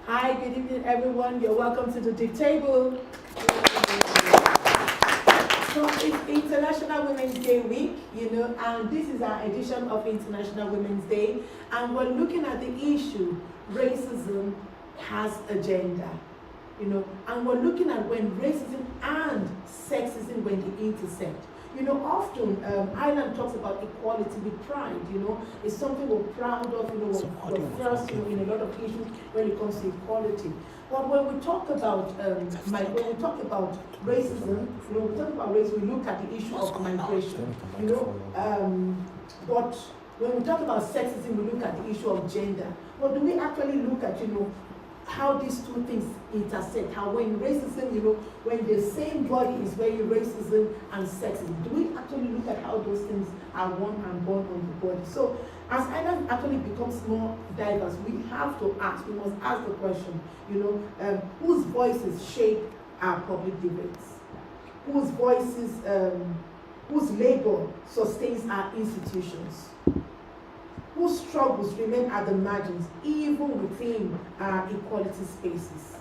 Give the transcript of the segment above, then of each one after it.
Hi, good evening, everyone. You're welcome to the DEeP table. So it's International Women's Day week, and this is our edition of International Women's Day, and we're looking at the issue, racism has a gender, and we're looking at when racism and sexism, when they intersect. Often Ireland talks about equality with pride, it's something we're proud of, we're first, in a lot of issues when it comes to equality. But when we talk about racism, we look at the issue of migration, but when we talk about sexism, we look at the issue of gender. But do we actually look at, how these two things intersect? How when racism, when the same body is wearing racism and sexism, do we actually look at how those things are one and born on the body? So as Ireland actually becomes more diverse, we must ask the question, whose voices shape our public debates? Whose voices, whose labor sustains our institutions? Whose struggles remain at the margins, even within our equality spaces?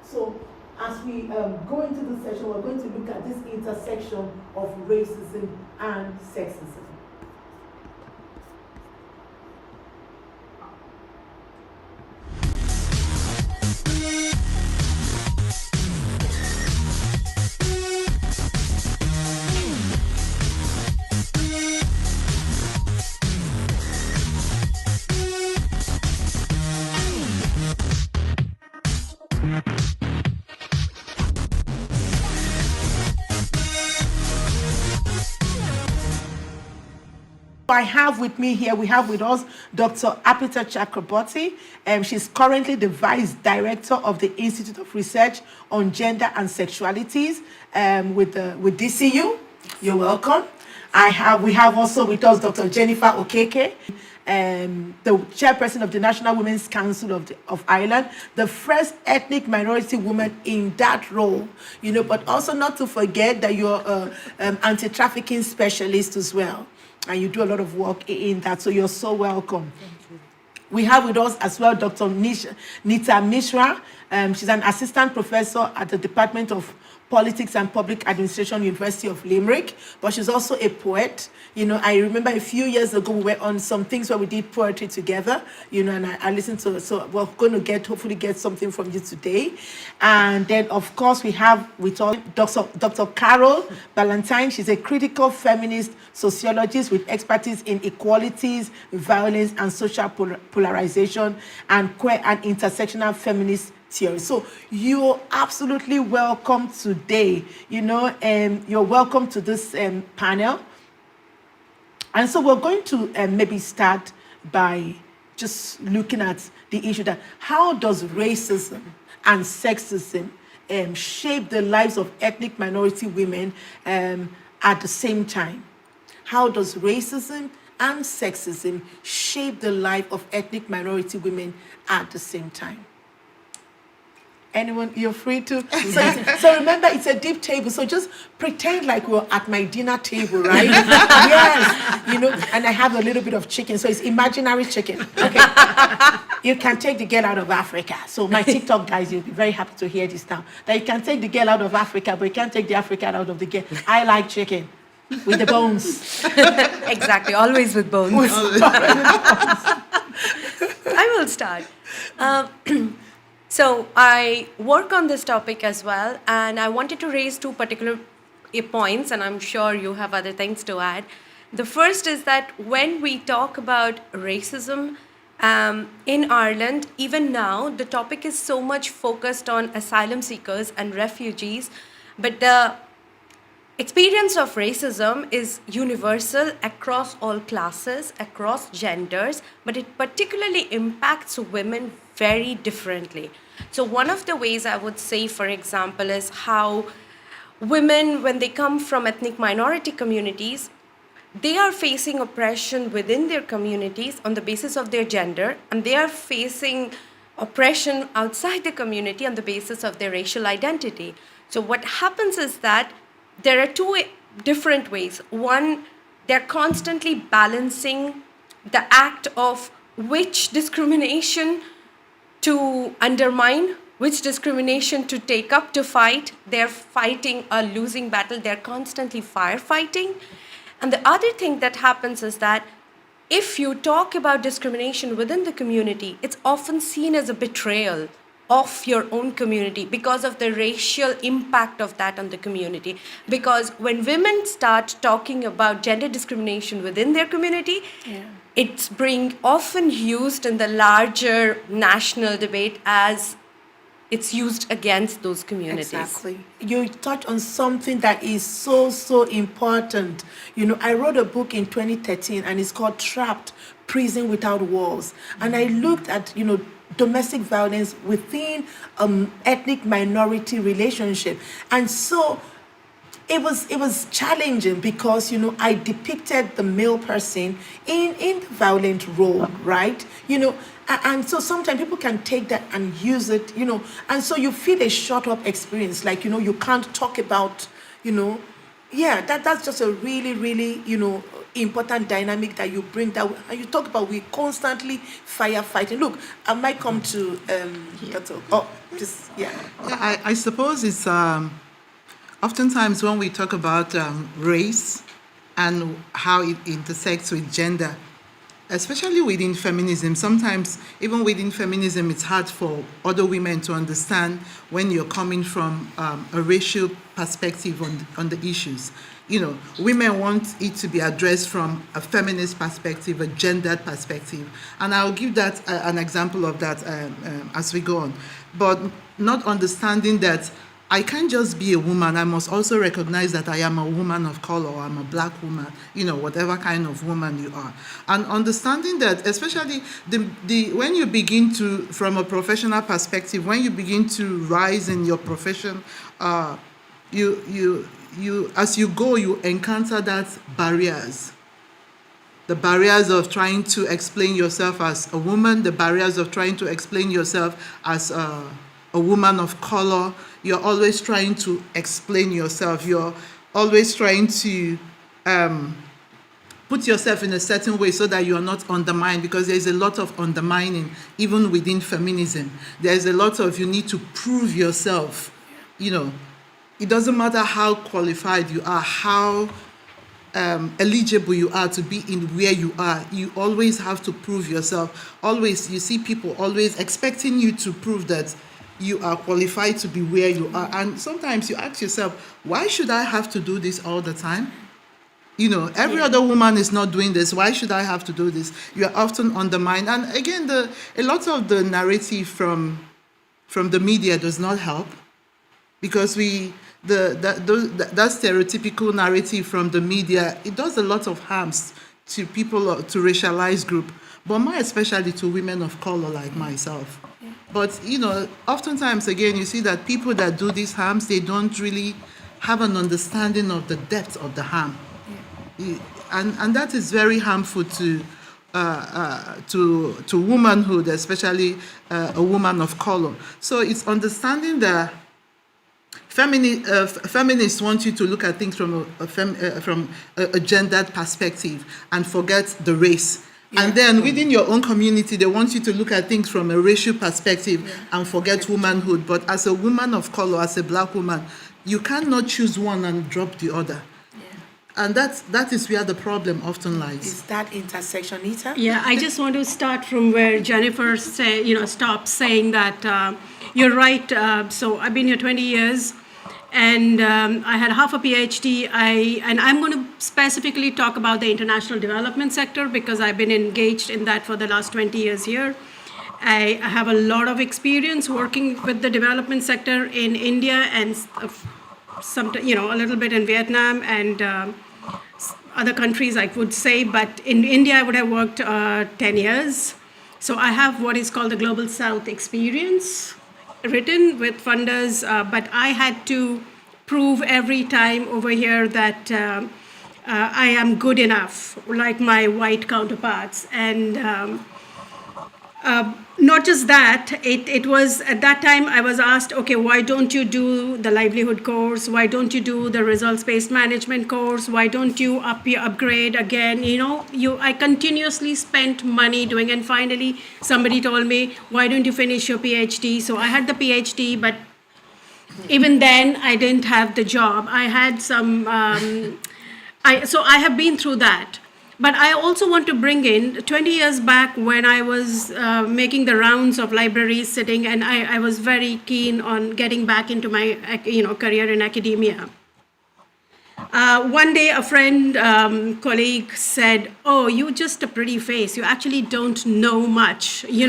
So, as we go into this session, we're going to look at this intersection of racism and sexism. I have with me here, we have with us Dr. Apita Chakraborty. She's currently the Vice Director of the Institute of Research on Gender and Sexualities with DCU. You're welcome. We have also with us Dr. Jennifer Okeke, the chairperson of the National Women's Council of Ireland, the first ethnic minority woman in that role, but also not to forget that you're an anti-trafficking specialist as well. And you do a lot of work in that, so you're so welcome. Thank you. We have with us as well Dr. Nita Mishra. She's an assistant professor at the Department of Politics and Public Administration, University of Limerick, but she's also a poet. I remember a few years ago we were on some things where we did poetry together, and I listened to it. So we're going to hopefully get something from you today. And then, of course, we have with us Dr. Carol Ballantyne. She's a critical feminist sociologist with expertise in equalities, violence, and social polarization, and queer and intersectional feminist theory. So you're absolutely welcome today. You're welcome to this panel. And so we're going to maybe start by just looking at the issue that how does racism and sexism shape the lives of ethnic minority women at the same time? How does racism and sexism shape the life of ethnic minority women at the same time? Anyone, you're free to. So remember, it's a DEeP table. So just pretend like we're at my dinner table, right? Yes, and I have a little bit of chicken. So it's imaginary chicken. Okay. You can take the girl out of Africa. So my TikTok guys, you'll be very happy to hear this now. That you can take the girl out of Africa, but you can't take the African out of the girl. I like chicken with the bones. Exactly, always with bones. I will start. So I work on this topic as well, and I wanted to raise two particular points, and I'm sure you have other things to add. The first is that when we talk about racism in Ireland, even now, the topic is so much focused on asylum seekers and refugees, but the experience of racism is universal across all classes, across genders, but it particularly impacts women very differently. So one of the ways I would say, for example, is how women, when they come from ethnic minority communities, they are facing oppression within their communities on the basis of their gender, and they are facing oppression outside the community on the basis of their racial identity. So what happens is that there are two different ways. One, they're constantly balancing the act of which discrimination to undermine which discrimination to take up to fight. They're fighting a losing battle. They're constantly firefighting. And the other thing that happens is that if you talk about discrimination within the community, it's often seen as a betrayal of your own community because of the racial impact of that on the community. Because when women start talking about gender discrimination within their community, it's being often used in the larger national debate as it's used against those communities. Exactly. You touch on something that is so important. I wrote a book in 2013 and it's called Trapped: Prison Without Walls. And I looked at, domestic violence within ethnic minority relationship. And so it was challenging because I depicted the male person in the violent role, right? And so sometimes people can take that and use it, and so you feel a shut up experience, like you can't talk about, that's just a really important dynamic that you bring, that and you talk about. We constantly firefighting. Look, I might come to Dr. I suppose it's oftentimes when we talk about race and how it intersects with gender, especially within feminism, sometimes even within feminism, it's hard for other women to understand when you're coming from a racial perspective on the issues. Women want it to be addressed from a feminist perspective, a gendered perspective. And I'll give that an example of that as we go on. But not understanding that I can't just be a woman. I must also recognize that I am a woman of color, or I'm a black woman, whatever kind of woman you are. And understanding that, especially when you begin to, from a professional perspective, when you begin to rise in your profession, you as you go, you encounter that barriers. The barriers of trying to explain yourself as a woman, the barriers of trying to explain yourself as a woman of color. You're always trying to explain yourself. You're always trying to put yourself in a certain way so that you're not undermined, because there's a lot of undermining even within feminism. There's a lot of, you need to prove yourself. It doesn't matter how qualified you are, how eligible you are to be in where you are. You always have to prove yourself. Always, you see people always expecting you to prove that you are qualified to be where you are. And sometimes you ask yourself, why should I have to do this all the time? Every other woman is not doing this. Why should I have to do this? You are often undermined. And again, a lot of the narrative from the media does not help, because that stereotypical narrative from the media, it does a lot of harms to people, to racialized group, but more especially to women of color like myself. But, oftentimes, again, you see that people that do these harms, they don't really have an understanding of the depth of the harm. And that is very harmful to womanhood, especially a woman of color. So it's understanding that feminists want you to look at things from a gendered perspective and forget the race. Yeah. And then within your own community, they want you to look at things from a racial perspective and forget womanhood. But as a woman of color, as a black woman, you cannot choose one and drop the other. Yeah. And that is where the problem often lies. Is that intersection, Nita? Yeah, I just want to start from where Jennifer stopped, saying that you're right. So I've been here 20 years. And I had half a PhD. And I'm going to specifically talk about the international development sector because I've been engaged in that for the last 20 years here. I have a lot of experience working with the development sector in India and a little bit in Vietnam and other countries, I would say. But in India, I would have worked 10 years. So I have what is called the Global South experience, written with funders, but I had to prove every time over here that I am good enough, like my white counterparts, and not not just that, it was at that time I was asked, okay, why don't you do the livelihood course? Why don't you do the results-based management course? Why don't you upgrade again? I continuously spent money doing, and finally somebody told me, why don't you finish your PhD? So I had the PhD, but even then I didn't have the job. I had some, so I have been through that. But I also want to bring in 20 years back when I was making the rounds of libraries sitting, and I was very keen on getting back into my career in academia. One day a friend, colleague said, oh, you're just a pretty face. You actually don't know much. You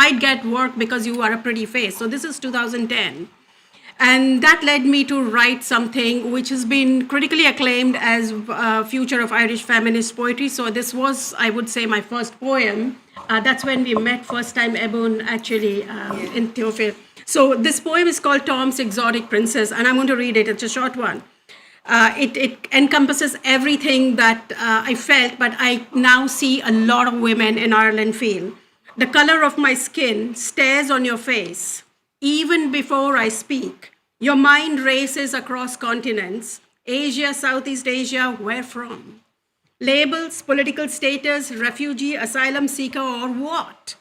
might get work because you are a pretty face. So this is 2010. And that led me to write something which has been critically acclaimed as Future of Irish Feminist Poetry. So this was, I would say, my first poem. That's when we met first time, Ebun, actually, in Theophil. So this poem is called Tom's Exotic Princess, and I'm going to read it. It's a short one. It encompasses everything that I felt, but I now see a lot of women in Ireland feel. The color of my skin stares on your face. Even before I speak, your mind races across continents. Asia, Southeast Asia, where from? Labels, political status, refugee, asylum seeker, or what?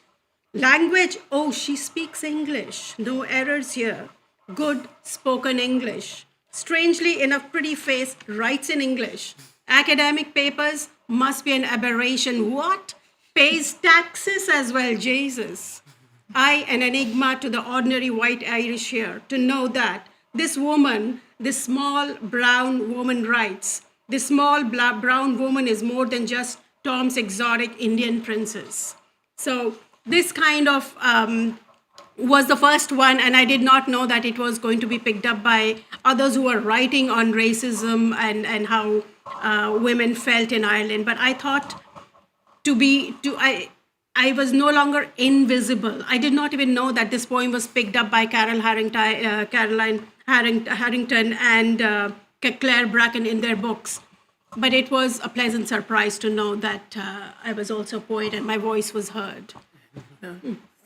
Language, oh, she speaks English. No errors here. Good spoken English. Strangely enough, pretty face writes in English. Academic papers must be an aberration. What? Pays taxes as well, Jesus. I, an enigma to the ordinary white Irish here, to know that this woman, this small brown woman writes, this small brown woman is more than just Tom's exotic Indian princess. So this kind of was the first one, and I did not know that it was going to be picked up by others who were writing on racism and how women felt in Ireland. But I thought I was no longer invisible. I did not even know that this poem was picked up by Caroline Harrington and Claire Bracken in their books. But it was a pleasant surprise to know that I was also a poet and my voice was heard.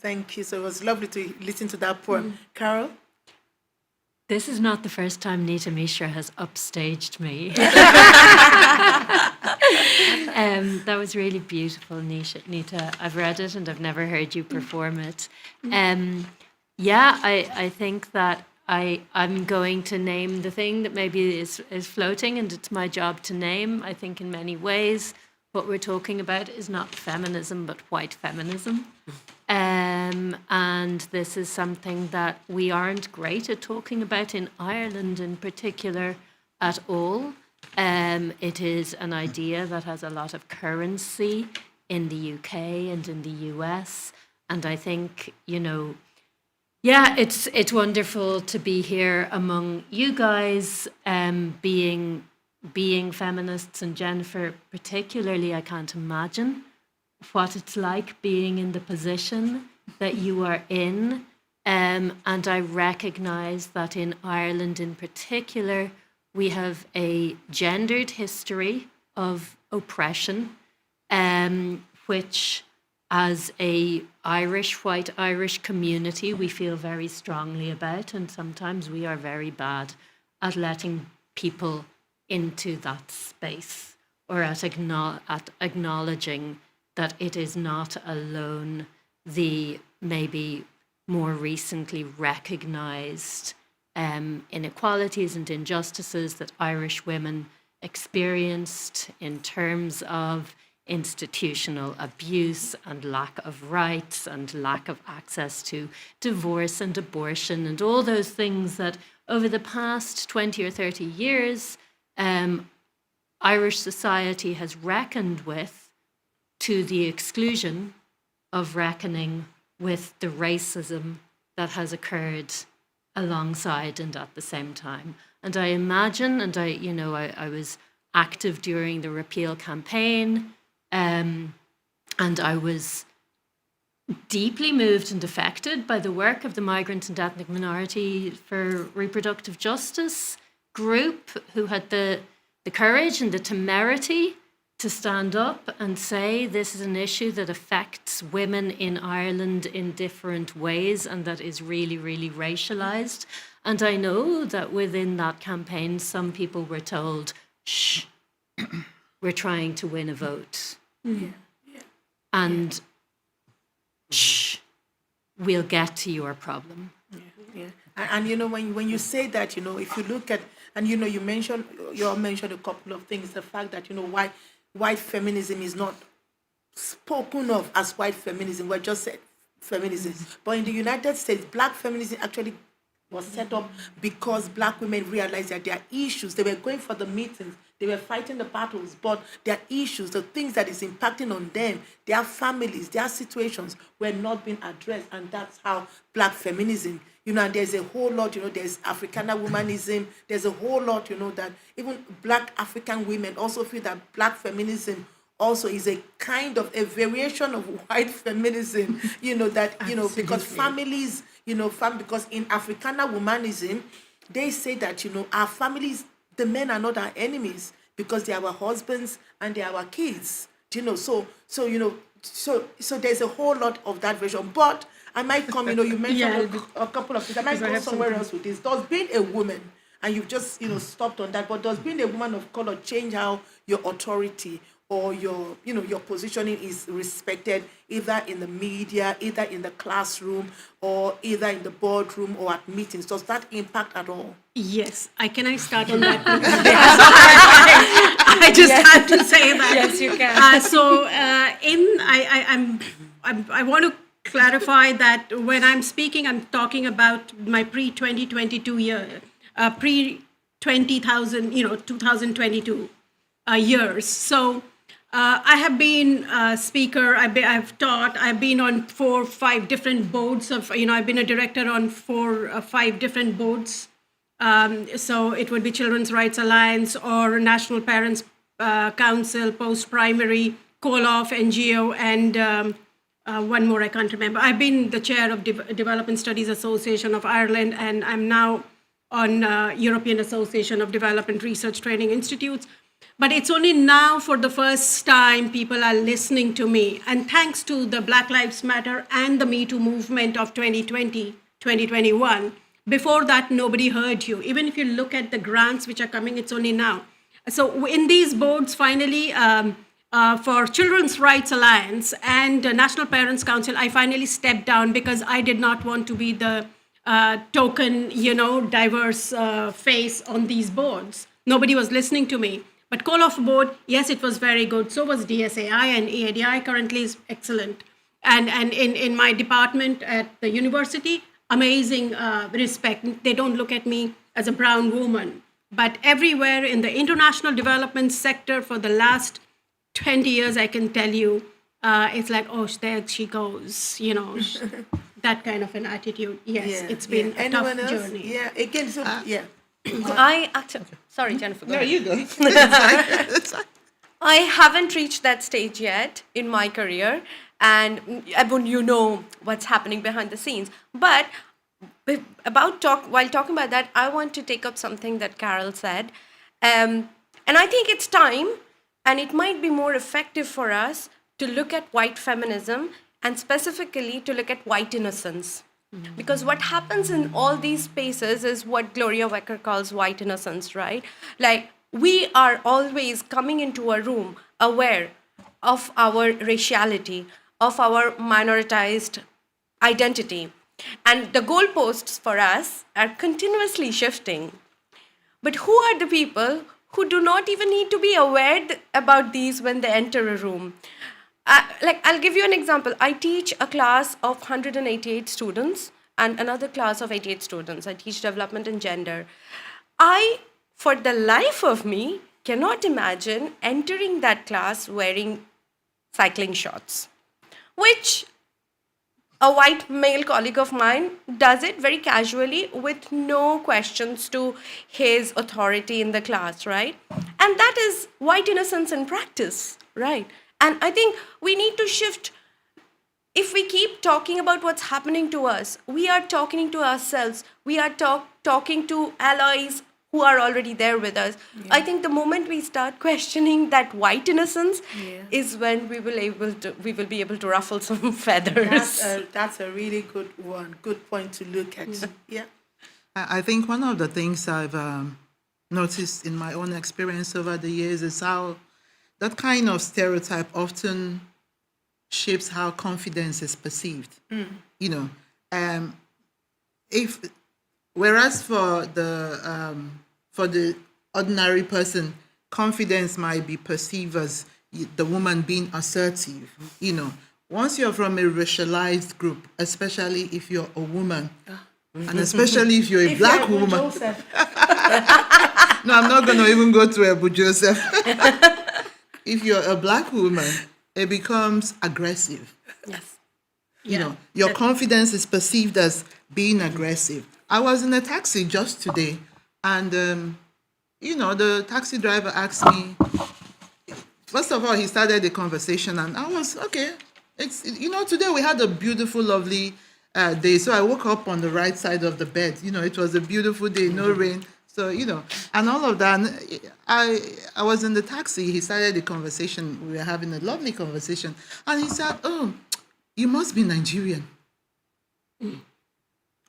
Thank you. So it was lovely to listen to that poem. Carol? This is not the first time Nita Mishra has upstaged me. That was really beautiful, Nita. I've read it and I've never heard you perform it. I think that I'm going to name the thing that maybe is floating, and it's my job to name. I think in many ways what we're talking about is not feminism, but white feminism. And this is something that we aren't great at talking about in Ireland in particular at all. It is an idea that has a lot of currency in the UK and in the US. And I think, it's wonderful to be here among you guys, being feminists, and Jennifer particularly. I can't imagine what it's like being in the position that you are in. And I recognise that in Ireland in particular, we have a gendered history of oppression, which as a white Irish community, we feel very strongly about, and sometimes we are very bad at letting people into that space, or at acknowledging that it is not alone the maybe more recently recognised inequalities and injustices that Irish women experienced in terms of institutional abuse and lack of rights and lack of access to divorce and abortion and all those things that over the past 20 or 30 years, Irish society has reckoned with, to the exclusion of reckoning with the racism that has occurred alongside and at the same time. And I imagine, and I was active during the repeal campaign, and I was deeply moved and affected by the work of the Migrant and Ethnic Minority for Reproductive Justice group, who had the courage and the temerity to stand up and say this is an issue that affects women in Ireland in different ways and that is really, really racialized. And I know that within that campaign, some people were told, shh, we're trying to win a vote. And shh, we'll get to your problem. Yeah. And when you say that, if you look at, and you mentioned a couple of things, the fact that, why white feminism is not spoken of as white feminism, we're just said feminism. But in the United States, black feminism actually was set up because black women realized that their issues, they were going for the meetings, they were fighting the battles, but their issues, the things that is impacting on them, their families, their situations were not being addressed. And that's how black feminism, and there's a whole lot, there's Africana womanism, there's a whole lot, that even black African women also feel that black feminism also is a kind of a variation of white feminism, because families, because in Africana womanism, they say that, our families, the men are not our enemies because they are our husbands and they are our kids, so there's a whole lot of that version. But I might come, you mentioned a couple of things. I might go somewhere else with this. Does being a woman, and you've just, stopped on that, but does being a woman of color change how your authority or your positioning is respected, either in the media, either in the classroom, or either in the boardroom or at meetings? Does that impact at all? Yes. Can I start on that? I just had to say that. Yes, you can. I want to clarify that when I'm speaking, I'm talking about my pre-2022 year, pre-20,000, 2022 years. So I have been a speaker, I've taught, I've been on 4 or 5 different boards of, I've been a director on 4 or 5 different boards. So it would be Children's Rights Alliance or National Parents Council, post-primary, COLOF, NGO, and one more I can't remember. I've been the chair of Development Studies Association of Ireland, and I'm now on European Association of Development Research Training Institutes. But it's only now for the first time people are listening to me. And thanks to the Black Lives Matter and the Me Too movement of 2020, 2021, before that, nobody heard you. Even if you look at the grants which are coming, it's only now. So in these boards, finally, for Children's Rights Alliance and National Parents Council, I finally stepped down because I did not want to be the token, diverse face on these boards. Nobody was listening to me. But COLOF board, yes, it was very good. So was DSAI, and EADI currently is excellent. And in my department at the university, amazing respect. They don't look at me as a brown woman. But everywhere in the international development sector for the last 20 years, I can tell you, it's like, oh, there she goes, that kind of an attitude. Yes, it's been a tough journey. Yeah, again, I actually, sorry, Jennifer. No, you go. I haven't reached that stage yet in my career, and Ebun, what's happening behind the scenes. But while talking about that, I want to take up something that Carol said, and I think it's time, and it might be more effective for us to look at white feminism and specifically to look at white innocence. Because what happens in all these spaces is what Gloria Wecker calls white innocence, right? Like, we are always coming into a room aware of our raciality, of our minoritized identity. And the goalposts for us are continuously shifting. But who are the people who do not even need to be aware about these when they enter a room? I'll give you an example. I teach a class of 188 students and another class of 88 students. I teach development and gender. I, for the life of me, cannot imagine entering that class wearing cycling shorts, which a white male colleague of mine does it very casually with no questions to his authority in the class, right? And that is white innocence in practice, right? And I think we need to shift. If we keep talking about what's happening to us, we are talking to ourselves. We are talking to allies who are already there with us. I think the moment we start questioning that white innocence is when we will be able to ruffle some feathers. That's a really good one. Good point to look at. Yeah. I think one of the things I've noticed in my own experience over the years is how that kind of stereotype often shapes how confidence is perceived. You know, if whereas for the ordinary person, confidence might be perceived as the woman being assertive. You know, once you're from a racialized group, especially if you're a woman, and especially if you're a black woman. Joseph. No, I'm not going to even go to Ebun Joseph. If you're a black woman, it becomes aggressive. Yes. You know, your confidence is perceived as being aggressive. I was in a taxi just today, and, you know, the taxi driver asked me, first of all, he started the conversation, and I was, okay, today we had a beautiful, lovely day. So I woke up on the right side of the bed. You know, it was a beautiful day, no rain. So, you know, and all of that. I was in the taxi. He started the conversation. We were having a lovely conversation. And he said, "Oh, you must be Nigerian."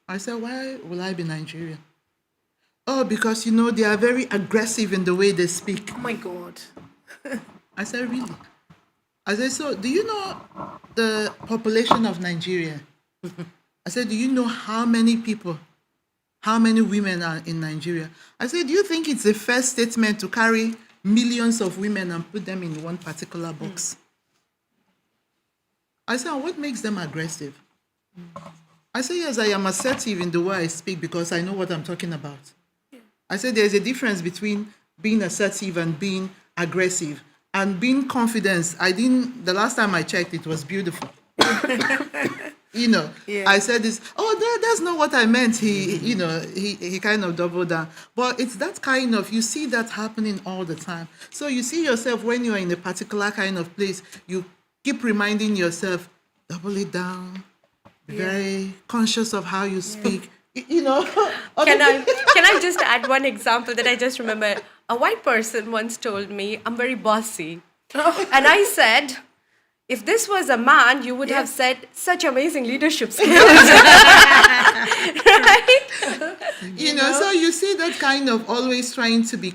I said, "Why will I be Nigerian?" "Oh, because, you know, they are very aggressive in the way they speak." Oh my God. I said, "Really?" I said, "So do you know the population of Nigeria?" I said, "Do you know how many women are in Nigeria?" I said, "Do you think it's a fair statement to carry millions of women and put them in one particular box?" I said, "What makes them aggressive?" I said, "Yes, I am assertive in the way I speak because I know what I'm talking about." I said, "There's a difference between being assertive and being aggressive. And being confident, the last time I checked, it was beautiful." You know, I said this, that's not what I meant. He kind of doubled down. But it's that kind of, you see that happening all the time. So you see yourself when you are in a particular kind of place, you keep reminding yourself, double it down, be very conscious of how you speak. You know. Can I just add one example that I just remember? A white person once told me, "I'm very bossy." And I said, "If this was a man, you would have said such amazing leadership skills." Right? You know, so you see that kind of always trying to be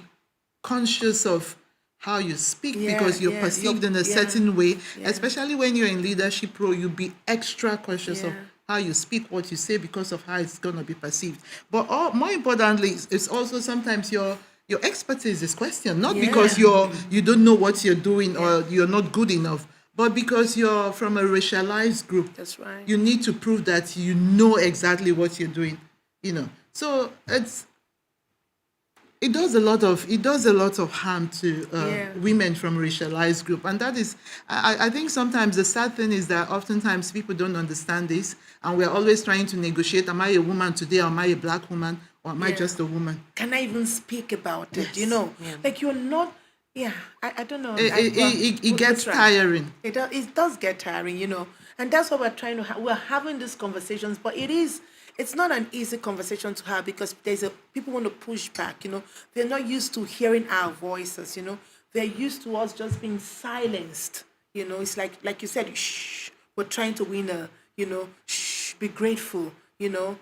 conscious of how you speak because you're perceived in a certain way, especially when you're in leadership role, you be extra conscious of how you speak, what you say, because of how it's going to be perceived. But more importantly, it's also sometimes your expertise is questioned, not because you don't know what you're doing or you're not good enough, but because you're from a racialized group. That's right. You need to prove that you know exactly what you're doing, you know. So it does a lot of harm to women from racialized group, and that is, I think sometimes the sad thing is that oftentimes people don't understand this, and we're always trying to negotiate. Am I a woman today? Or am I a black woman? Or am I just a woman? Can I even speak about it? You know, like you're not. Yeah, I don't know. It gets tiring. It does get tiring, you know, and that's what we're trying to. We're having these conversations, but it's not an easy conversation to have because people want to push back, you know. They're not used to hearing our voices, you know. They're used to us just being silenced, you know. It's like you said, shh. We're trying to win shh. Be grateful, you know.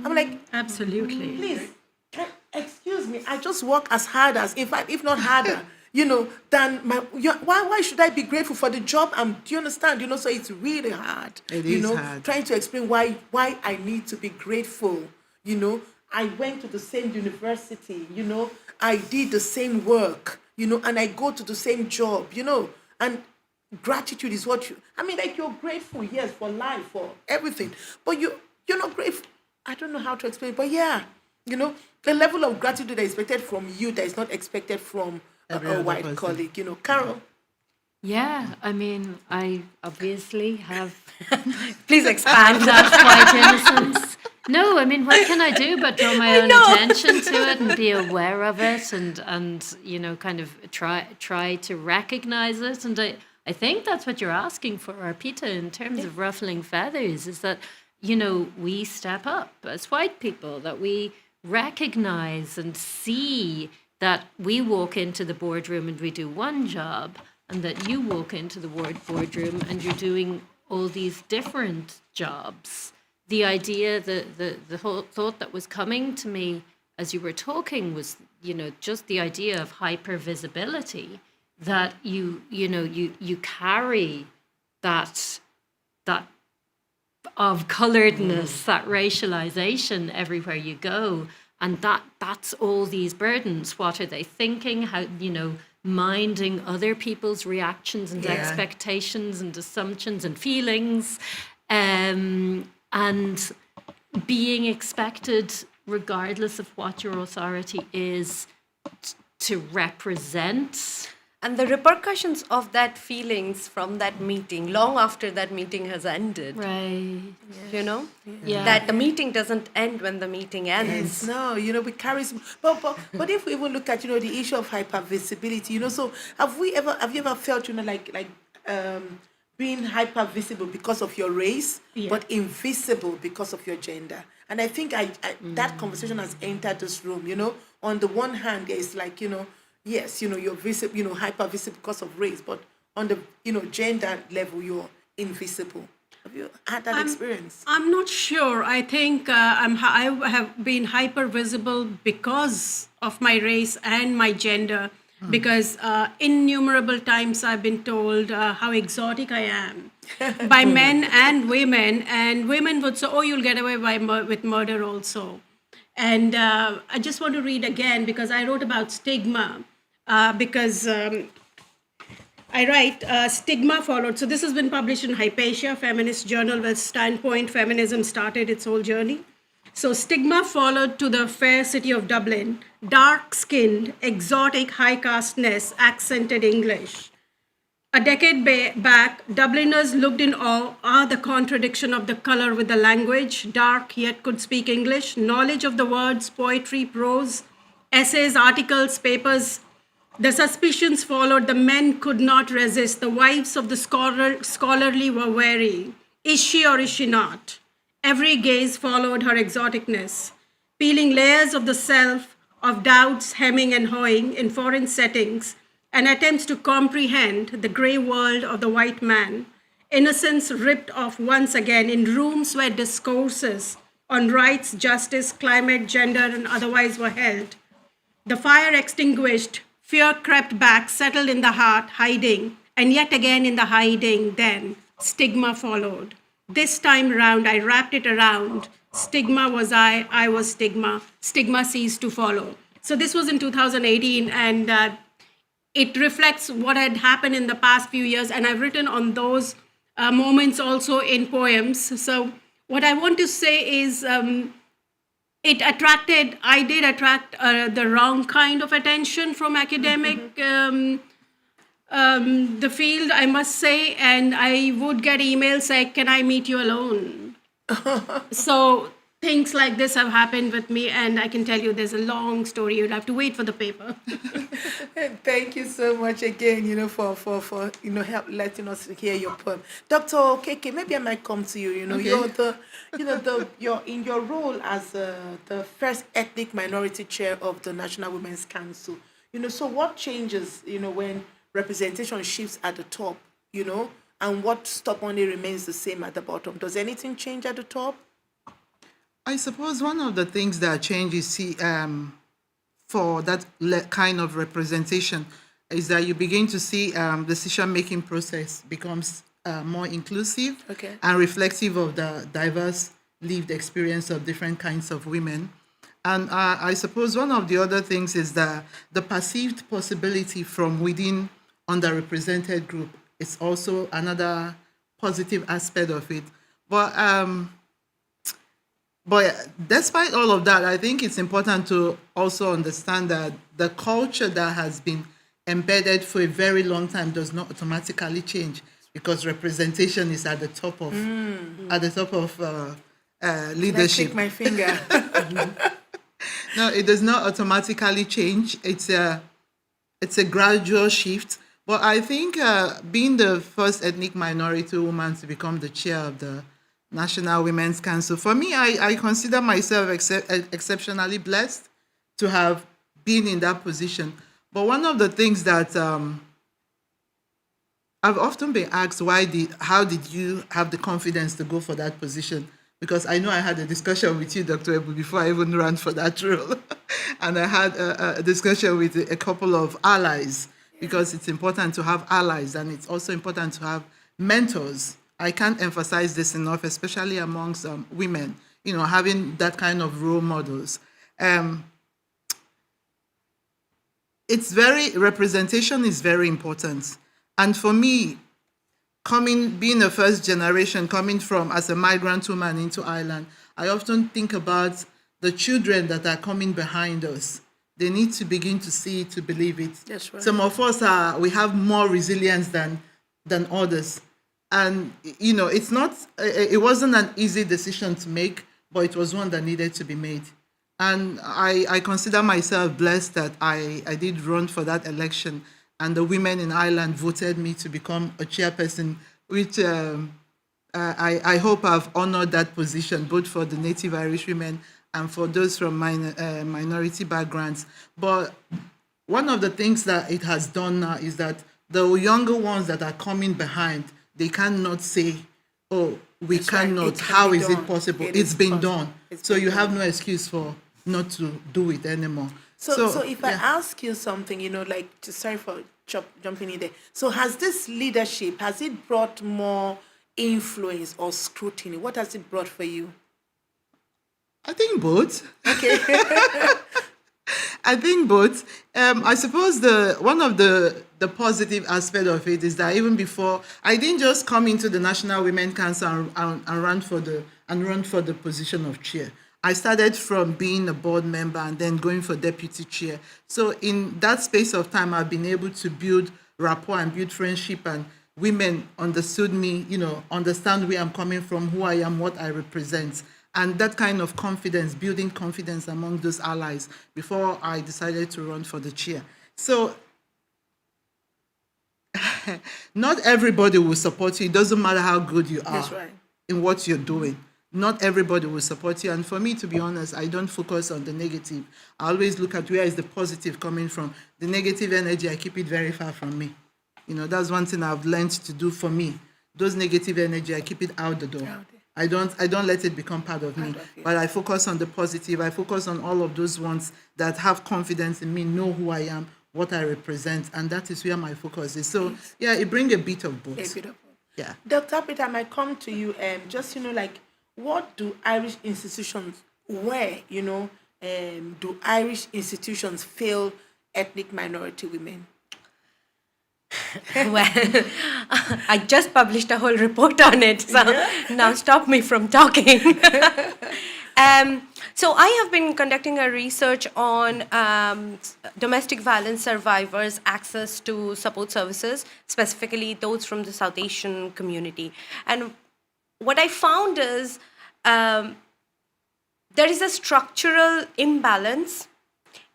I'm like, Absolutely. please, excuse me. I just work as hard as, in fact, if not harder, you know, than why should I be grateful for the job? Do you understand? You know, so it's really hard. It is hard. Trying to explain why I need to be grateful. You know, I went to the same university, you know, I did the same work, you know, and I go to the same job, you know, and gratitude is what like you're grateful, yes, for life, for everything, but you're not grateful. I don't know how to explain it, but you know, the level of gratitude that is expected from you that is not expected from a white person. Colleague, you know. Carol? Yeah, I mean, I obviously have Please expand. that white innocence. No, I mean, what can I do but draw my own attention to it and be aware of it and you know, kind of try to recognize it. And I think that's what you're asking for, Arpita, in terms of ruffling feathers, is that, you know, we step up as white people, that we recognize and see that we walk into the boardroom and we do one job, and that you walk into the boardroom and you're doing all these different jobs. The idea, the whole thought that was coming to me as you were talking was, just the idea of hypervisibility, that you carry that of coloredness, that racialization everywhere you go. And that's all these burdens. What are they thinking? How, minding other people's reactions and expectations and assumptions and feelings, and being expected, regardless of what your authority is, to represent. And the repercussions of that feelings from that meeting, long after that meeting has ended. Right. Yeah. That the meeting doesn't end when the meeting ends. No, we carry some, but if we even look at the issue of hypervisibility, so have you ever felt being hypervisible because of your race, but invisible because of your gender? And I think that conversation has entered this room. On the one hand, there is yes, you're visible, hyper visible because of race, but on the gender level, you're invisible. Have you had that experience? I'm not sure. I think I have been hyper visible because of my race and my gender, because innumerable times I've been told how exotic I am by men and women would say, "Oh, you'll get away with murder also." And I just want to read again because I wrote about stigma. Because I write, stigma followed. So this has been published in Hypatia, feminist journal where Standpoint Feminism started its whole journey. So stigma followed to the fair city of Dublin, dark-skinned, exotic, high-casteness, accented English. A decade back, Dubliners looked in awe the contradiction of the color with the language, dark yet could speak English, knowledge of the words, poetry, prose, essays, articles, papers. The suspicions followed. The men could not resist. The wives of the scholarly were wary. Is she or is she not? Every gaze followed her exoticness, peeling layers of the self, of doubts, hemming and hawing in foreign settings, and attempts to comprehend the grey world of the white man. Innocence ripped off once again in rooms where discourses on rights, justice, climate, gender, and otherwise were held. The fire extinguished, fear crept back, settled in the heart, hiding, and yet again in the hiding, then stigma followed. This time round, I wrapped it around. Stigma was I was stigma. Stigma ceased to follow. So this was in 2018, and it reflects what had happened in the past few years, and I've written on those moments also in poems. So what I want to say is, I did attract the wrong kind of attention from academic, the field, I must say, and I would get emails saying, "Can I meet you alone?" So things like this have happened with me, and I can tell you there's a long story. You'll have to wait for the paper. Thank you so much again, for help letting us hear your poem. Dr. KK, maybe I might come to you. Okay. You're in your role as the first ethnic minority chair of the National Women's Council. So what changes, when representation shifts at the top, and what stubbornly remains the same at the bottom? Does anything change at the top? I suppose one of the things that changes for that kind of representation is that you begin to see decision-making process becomes more inclusive and reflective of the diverse lived experience of different kinds of women. And I suppose one of the other things is that the perceived possibility from within underrepresented group is also another positive aspect of it. But despite all of that, I think it's important to also understand that the culture that has been embedded for a very long time does not automatically change because representation is at the top of leadership. Can I take my finger? No, it does not automatically change. It's a gradual shift. But I think being the first ethnic minority woman to become the chair of the National Women's Council. For me, I consider myself exceptionally blessed to have been in that position. But one of the things that I've often been asked, how did you have the confidence to go for that position? Because I know I had a discussion with you, Dr. Ebun, before I even ran for that role. And I had a discussion with a couple of allies, because it's important to have allies, and it's also important to have mentors. I can't emphasize this enough, especially amongst women, having that kind of role models. Representation is very important. And for me, being a first generation, coming from as a migrant woman into Ireland, I often think about the children that are coming behind us. They need to begin to see it, to believe it. That's right. Some of us we have more resilience than others. And, it wasn't an easy decision to make, but it was one that needed to be made. And I consider myself blessed that I did run for that election, and the women in Ireland voted me to become a chairperson, which I hope I've honored that position, both for the native Irish women and for those from minority backgrounds. But one of the things that it has done now is that the younger ones that are coming behind, they cannot say, oh, we That's right. cannot. It can How be is done. it possible? It It's is been possible. done. It's So been you have done. no excuse for not to do it anymore. So if I yeah. ask you something, sorry for jumping in there. So has this leadership, has it brought more influence or scrutiny? What has it brought for you? I think both. Okay. I think both. I suppose one of the positive aspect of it is that even before, I didn't just come into the National Women Council and run for the position of chair. I started from being a board member and then going for deputy chair. So in that space of time, I've been able to build rapport and build friendship, and women understood me, understand where I'm coming from, who I am, what I represent. And that kind of confidence, building confidence among those allies before I decided to run for the chair. So not everybody will support you. It doesn't matter how good you are That's right. in what you're doing. Not everybody will support you. And for me, to be honest, I don't focus on the negative. I always look at where is the positive coming from. The negative energy, I keep it very far from me. That's one thing I've learned to do for me. Those negative energy, I keep it out the door. I don't let it become part of me. But I focus on the positive. I focus on all of those ones that have confidence in me, know who I am, what I represent, and that is where my focus is. So yeah, it brings a bit of both. A bit of Yeah. Dr. Peter, I might come to you. What do Irish institutions, do Irish institutions fail ethnic minority women? Well, I just published a whole report on it, so now stop me from talking. So I have been conducting a research on domestic violence survivors' access to support services, specifically those from the South Asian community. And what I found is there is a structural imbalance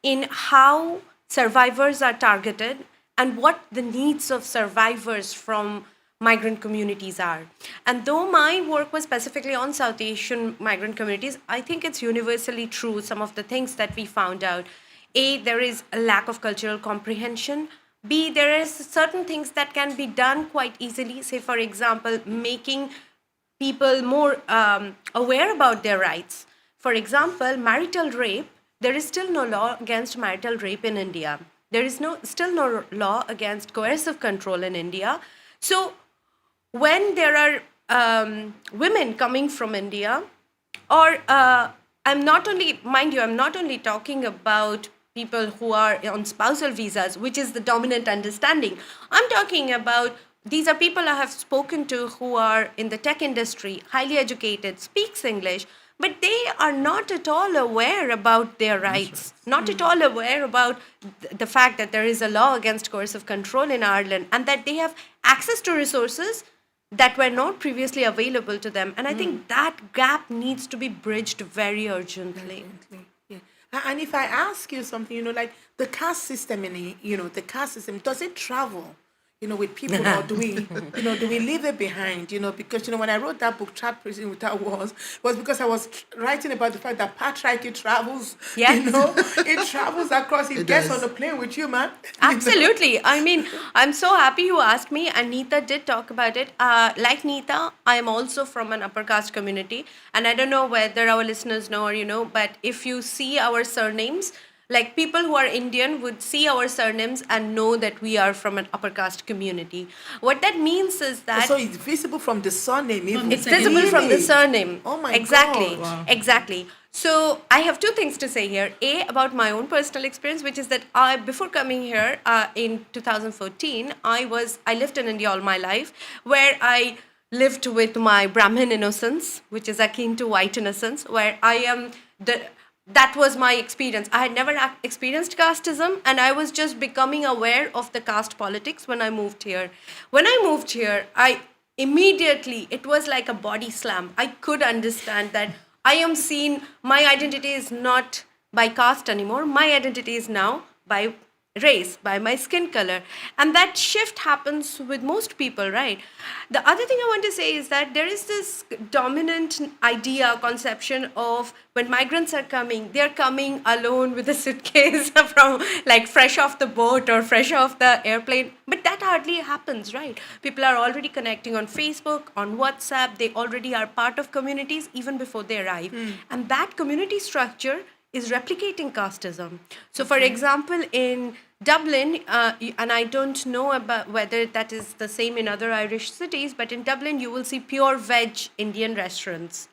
in how survivors are targeted and what the needs of survivors from migrant communities are. And though my work was specifically on South Asian migrant communities, I think it's universally true, some of the things that we found out. A, there is a lack of cultural comprehension. B, there is certain things that can be done quite easily. Say, for example, making people more aware about their rights. For example, marital rape, there is still no law against marital rape in India. There is still no law against coercive control in India. So when there are women coming from India, or I'm not only talking about people who are on spousal visas, which is the dominant understanding. I'm talking about these are people I have spoken to who are in the tech industry, highly educated, speaks English, but they are not at all aware about their rights, not at all aware about the fact that there is a law against coercive control in Ireland and that they have access to resources that were not previously available to them. And I think that gap needs to be bridged very urgently. Yeah. And if I ask you something, like the caste system the caste system, does it travel, with people, or do we, do we leave it behind? Because when I wrote that book, Trap Prison Without Walls, was because I was writing about the fact that patriarchy travels. Yes. It travels across. It gets on the plane with you, man. Absolutely. I mean, I'm so happy you asked me, and Neeta did talk about it. Like Neeta, I am also from an upper caste community, and I don't know whether our listeners know or but if you see our surnames, like people who are Indian would see our surnames and know that we are from an upper caste community. What that means is that So it's visible from the surname, even. it's visible from the surname. Oh my exactly. God. Wow. Exactly. So I have two things to say here. A, about my own personal experience, which is that before coming here in 2014, I lived in India all my life, where I lived with my Brahmin innocence, which is akin to white innocence, where I am that was my experience. I had never experienced casteism, and I was just becoming aware of the caste politics when I moved here. When I moved here, it was like a body slam. I could understand that I am seen, my identity is not by caste anymore. My identity is now by race, by my skin color. And that shift happens with most people, right? The other thing I want to say is that there is this dominant idea, conception of when migrants are coming, they're coming alone with a suitcase from like fresh off the boat or fresh off the airplane. But that hardly happens, right? People are already connecting on Facebook, on WhatsApp. They already are part of communities even before they arrive. And that community structure is replicating casteism. So, for example, in Dublin, and I don't know about whether that is the same in other Irish cities, but in Dublin, you will see pure veg Indian restaurants.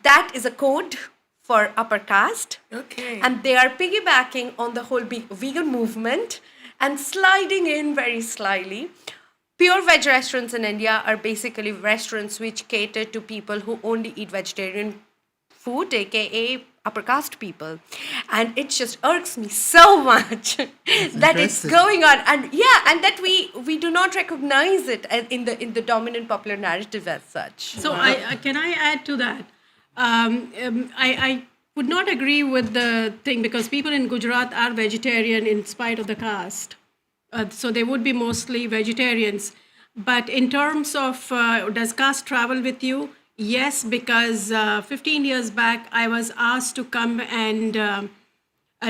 That is a code for upper caste. Okay. And they are piggybacking on the whole vegan movement and sliding in very slyly. Pure veg restaurants in India are basically restaurants which cater to people who only eat vegetarian food, aka upper caste people. And it just irks me so much that it's going on. And and that we do not recognize it in the dominant popular narrative as such. So can I add to that? I would not agree with the thing, because people in Gujarat are vegetarian in spite of the caste. So they would be mostly vegetarians. But in terms of does caste travel with you? Yes, because 15 years back, I was asked to come and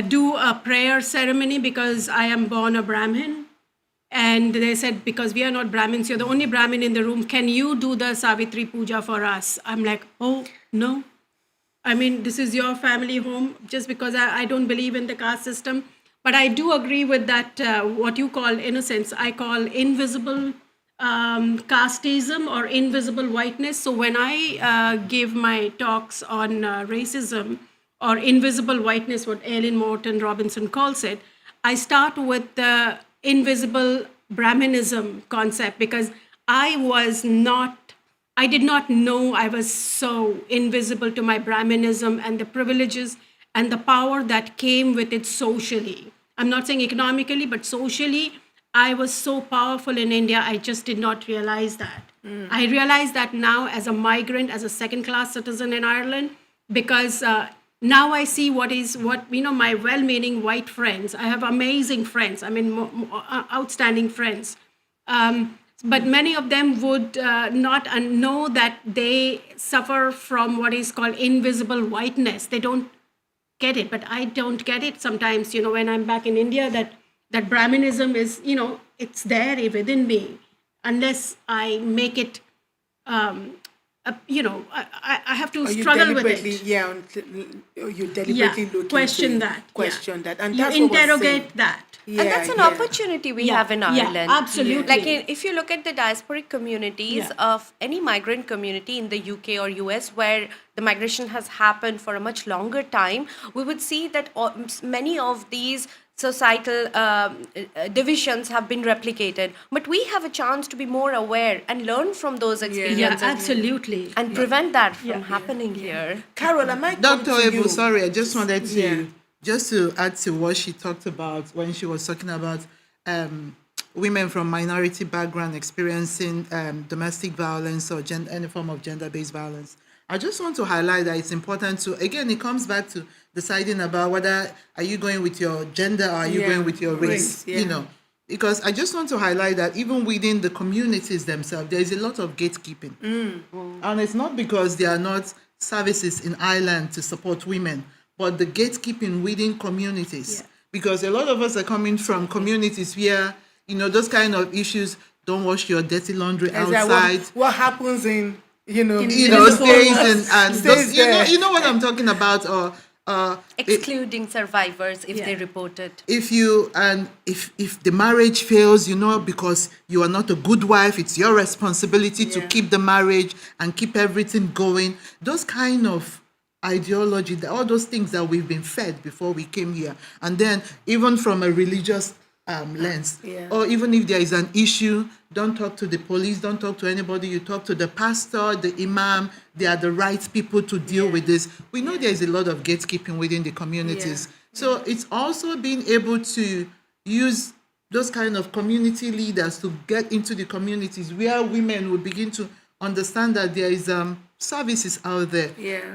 do a prayer ceremony because I am born a Brahmin. And they said, because we are not Brahmins, you're the only Brahmin in the room, can you do the Savitri Puja for us? I'm like, oh, no. I mean, this is your family home, just because I don't believe in the caste system. But I do agree with that, what you call innocence, I call invisible casteism or invisible whiteness. So when I give my talks on racism or invisible whiteness, what Aileen Morton Robinson calls it, I start with the invisible Brahminism concept, because I did not know I was so invisible to my Brahminism and the privileges and the power that came with it socially. I'm not saying economically, but socially, I was so powerful in India, I just did not realize that. I realize that now as a migrant, as a second-class citizen in Ireland, because now I see what my well-meaning white friends, I have amazing friends, outstanding friends. But many of them would not know that they suffer from what is called invisible whiteness. They don't get it, but I don't get it sometimes, when I'm back in India, that Brahminism is, it's there within me. Unless I make it, I have to struggle with it. Yeah, you deliberately look question into that. Question that. And you that's what we're interrogate saying. that. Yeah, And that's an opportunity we have in Ireland. Yeah, absolutely. Like if you look at the diasporic communities of any migrant community in the UK or US, where the migration has happened for a much longer time, we would see that many of these societal divisions have been replicated. But we have a chance to be more aware and learn from those experiences. Yeah, absolutely. And prevent that from happening here. Carol, I might Dr. come to you. Ebun, sorry, I just wanted to Yeah. just to add to what she talked about when she was talking about women from minority background experiencing domestic violence or any form of gender-based violence. I just want to highlight that it's important to, again, it comes back to deciding about whether are you going with your gender or are you going with your race. Yeah. because I just want to highlight that even within the communities themselves, there is a lot of gatekeeping. And it's not because there are not services in Ireland to support women, but the gatekeeping within communities. Because a lot of us are coming from communities where, those kind of issues, don't wash your dirty laundry outside. What happens in, stays and stays those, there. you know what I'm talking about, or Excluding survivors if they report it. if the marriage fails, because you are not a good wife, it's your responsibility to keep the marriage and keep everything going. Those kind of ideology, all those things that we've been fed before we came here, and then even from a religious lens, or even if there is an issue, don't talk to the police, don't talk to anybody, you talk to the pastor, the imam. They are the right people to deal with this. We know there is a lot of gatekeeping within the communities. So it's also being able to use those kind of community leaders to get into the communities where women will begin to understand that there is services out there,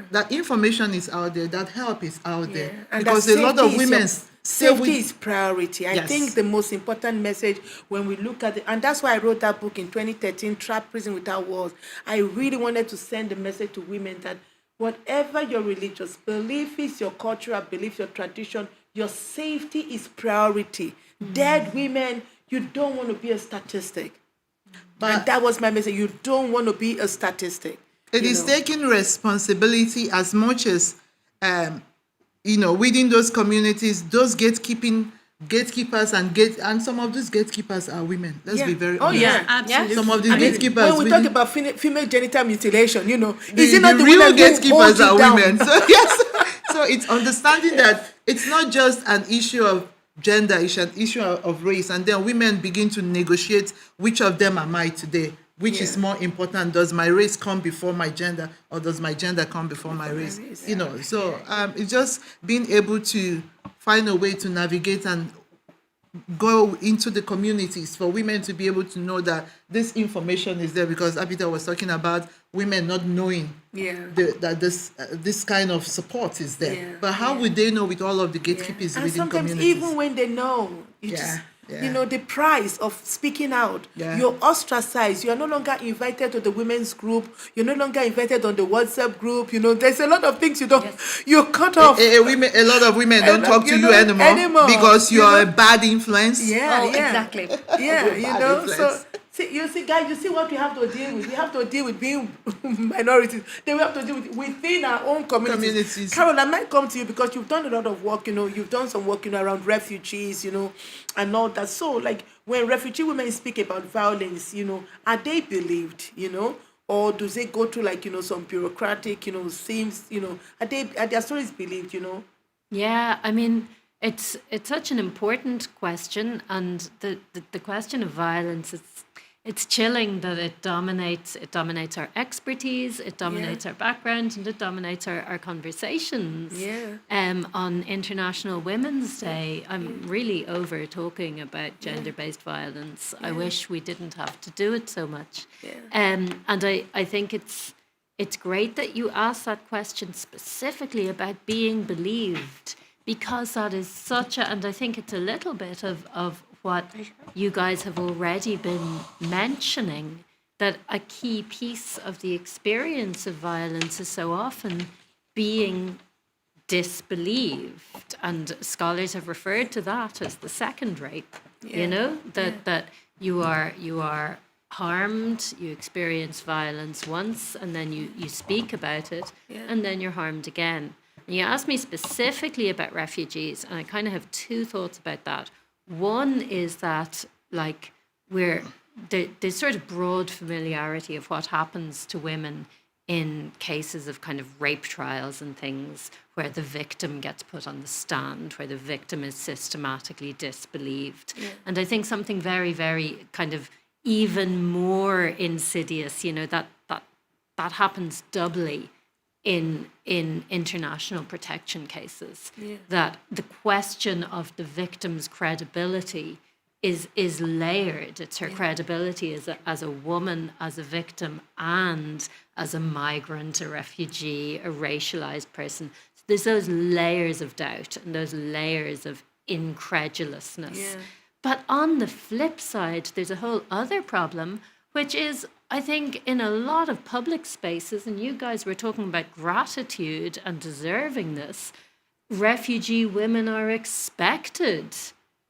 that information is out there, that help is out there. And Because that a lot of safety is women safety is priority. I Yes. think the most important message when we look at it, and that's why I wrote that book in 2013, Trap Prison Without Walls. I really wanted to send a message to women that whatever your religious belief is, your cultural belief, your tradition, your safety is priority. Dead women, you don't want to be a statistic. And that was my message. You don't want to be a statistic. It is taking responsibility as much as, within those communities, those gatekeepers and some of those gatekeepers are women. Let's be very honest. Absolutely. Some of these I mean, gatekeepers. when we talk about female genital mutilation, is the it not the real women who hold gatekeepers you are down? women. So yes, so it's understanding that it's not just an issue of gender, it's an issue of race, and then women begin to negotiate which of them am I today. Which is more important? Does my race come before my gender, or does my gender come before my race? So it's just being able to find a way to navigate and go into the communities for women to be able to know that this information is there, because Abida was talking about women not knowing that this kind of support is there. But how would they know with all of the gatekeepers And within sometimes communities? even when they know, the price of speaking out, Yeah. you're ostracized. You are no longer invited to the women's group. You're no longer invited on the WhatsApp group. There's a lot of things you're cut off. A lot of women don't talk to you anymore because you are a bad influence. Exactly. So guys, you see what we have to deal with. We have to deal with being minorities. Then we have to deal with within our own communities. Carol, I might come to you because you've done a lot of work. You've done some work, around refugees, and all that. So, like when refugee women speak about violence, are they believed? Or do they go through some bureaucratic, things? Are their stories believed? Yeah, I mean, it's such an important question, and the question of violence, it's chilling that it dominates our expertise, it dominates our background, and it dominates our conversations. On International Women's Day, I'm really over talking about gender-based violence. I wish we didn't have to do it so much. And I think it's great that you asked that question specifically about being believed, because that is and I think it's a little bit of what you guys have already been mentioning, that a key piece of the experience of violence is so often being disbelieved, and scholars have referred to that as the second rape. That you are harmed, you experience violence once, and then you speak about it, and then you're harmed again. And you asked me specifically about refugees, and I kind of have two thoughts about that. One is that, there's sort of broad familiarity of what happens to women in cases of kind of rape trials and things, where the victim gets put on the stand, where the victim is systematically disbelieved. And I think something very, very kind of even more insidious, that happens doubly in international protection cases, that the question of the victim's credibility is layered. It's her credibility as a woman, as a victim, and as a migrant, a refugee, a racialized person. So there's those layers of doubt and those layers of incredulousness. But on the flip side, there's a whole other problem, which is, I think, in a lot of public spaces, and you guys were talking about gratitude and deservingness, refugee women are expected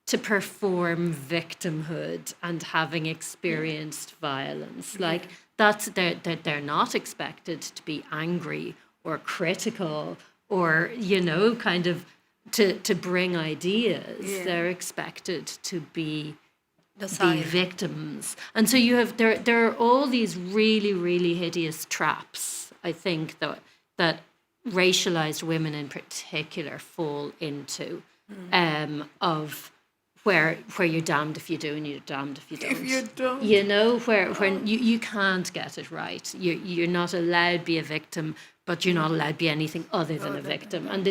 to perform victimhood and having experienced violence. Like they're not expected to be angry or critical or, kind of to bring ideas. Yeah. They're expected to be Docile. victims. And so you have there are all these really, really hideous traps, I think, that racialized women in particular fall into, of where you're damned if you do and you're damned if you don't. If you don't. Where you can't get it right. You're not allowed to be a victim, but you're not allowed to be anything other than a victim. And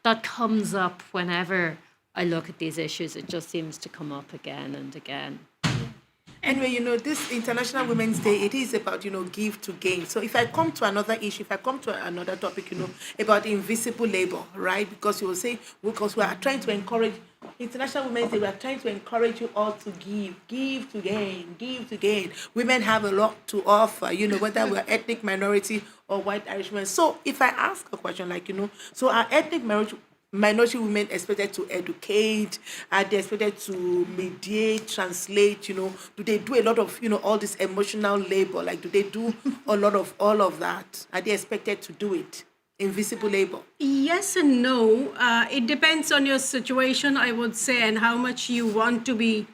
that comes up whenever I look at these issues. It just seems to come up again and again. Anyway, this International Women's Day, it is about, give to gain. So if I come to another issue, if I come to another topic, about invisible labor, right? Because you will say, because we are trying to encourage, International Women's Day, we are trying to encourage you all to give to gain, give to gain. Women have a lot to offer, whether we're ethnic minority or white Irishmen. So if I ask a question like, so are ethnic minority women expected to educate? Are they expected to mediate, translate? Do they do a lot of, all this emotional labor? Like, do they do a lot of all of that? Are they expected to do it? Invisible labor. Yes and no. It depends on your situation, I would say, and how much you want to be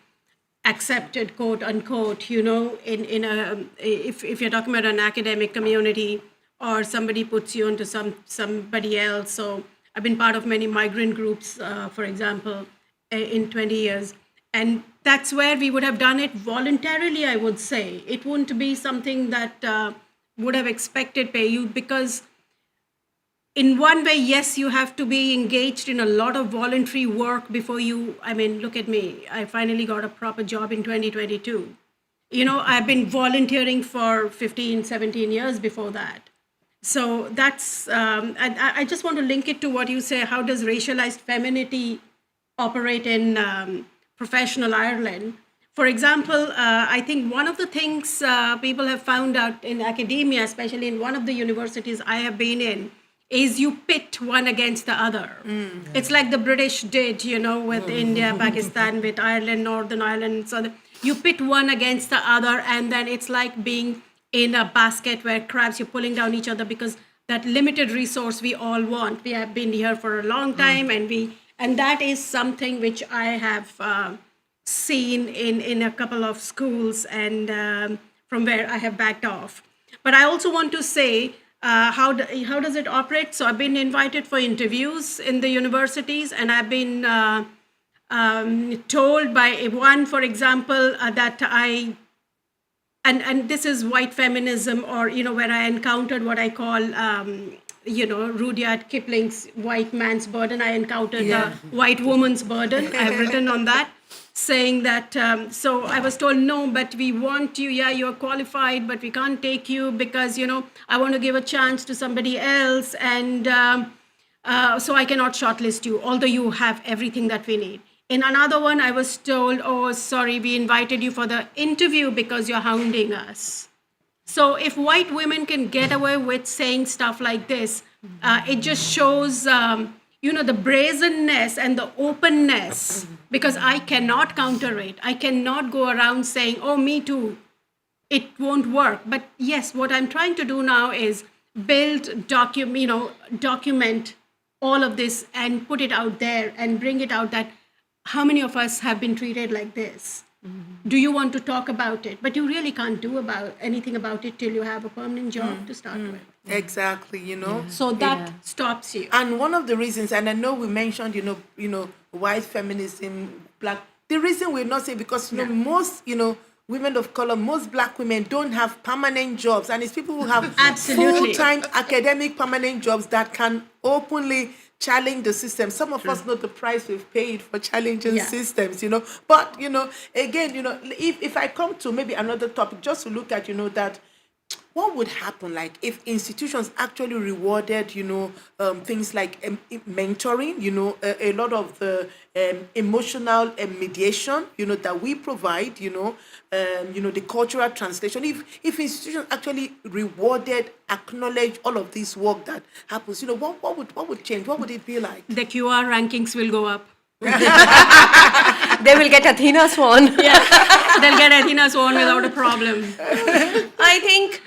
accepted, quote unquote. In a if you're talking about an academic community or somebody puts you into somebody else. So I've been part of many migrant groups, for example, in 20 years. And that's where we would have done it voluntarily, I would say. It wouldn't be something that would have expected pay you, because in one way, yes, you have to be engaged in a lot of voluntary work before look at me. I finally got a proper job in 2022. I've been volunteering for 15, 17 years before that. So that's, and I just want to link it to what you say. How does racialized femininity operate in professional Ireland? For example, I think one of the things people have found out in academia, especially in one of the universities I have been in, is you pit one against the other. It's like the British did, with India, Pakistan, with Ireland, Northern Ireland. So you pit one against the other, and then it's like being in a basket where crabs, you're pulling down each other, because that limited resource we all want. We have been here for a long time, and that is something which I have seen in a couple of schools, and from where I have backed off. But I also want to say, how does it operate? So I've been invited for interviews in the universities, and I've been told by Ebun, for example, that and this is white feminism, or where I encountered what I call Rudyard Kipling's white man's burden. I encountered the white woman's burden. I've written on that, saying that, so I was told, no, but we want you, you're qualified, but we can't take you because, I want to give a chance to somebody else, and so I cannot shortlist you, although you have everything that we need. In another one, I was told, oh, sorry, we invited you for the interview because you're hounding us. So if white women can get away with saying stuff like this, it just shows the brazenness and the openness, because I cannot counter it. I cannot go around saying, oh, me too. It won't work. But yes, what I'm trying to do now is document all of this and put it out there and bring it out that how many of us have been treated like this? Mm-hmm. Do you want to talk about it? But you really can't do anything about it till you have a permanent job to start with. Exactly, So that stops you. And one of the reasons, and I know we mentioned, white feminism, black. The reason we're not saying, because most, women of color, most black women don't have permanent jobs, and it's people who have full-time academic permanent jobs that can openly challenge the system. Some of us know the price we've paid for challenging systems, But again, if I come to maybe another topic, just to look at, that what would happen, like, if institutions actually rewarded, things like mentoring, a lot of the emotional mediation, that we provide, the cultural translation. If institutions actually rewarded, acknowledge all of this work that happens, what would change? What would it be like? The QR rankings will go up. They will get Athena Swan. Yeah, they'll get Athena Swan without a problem. I think,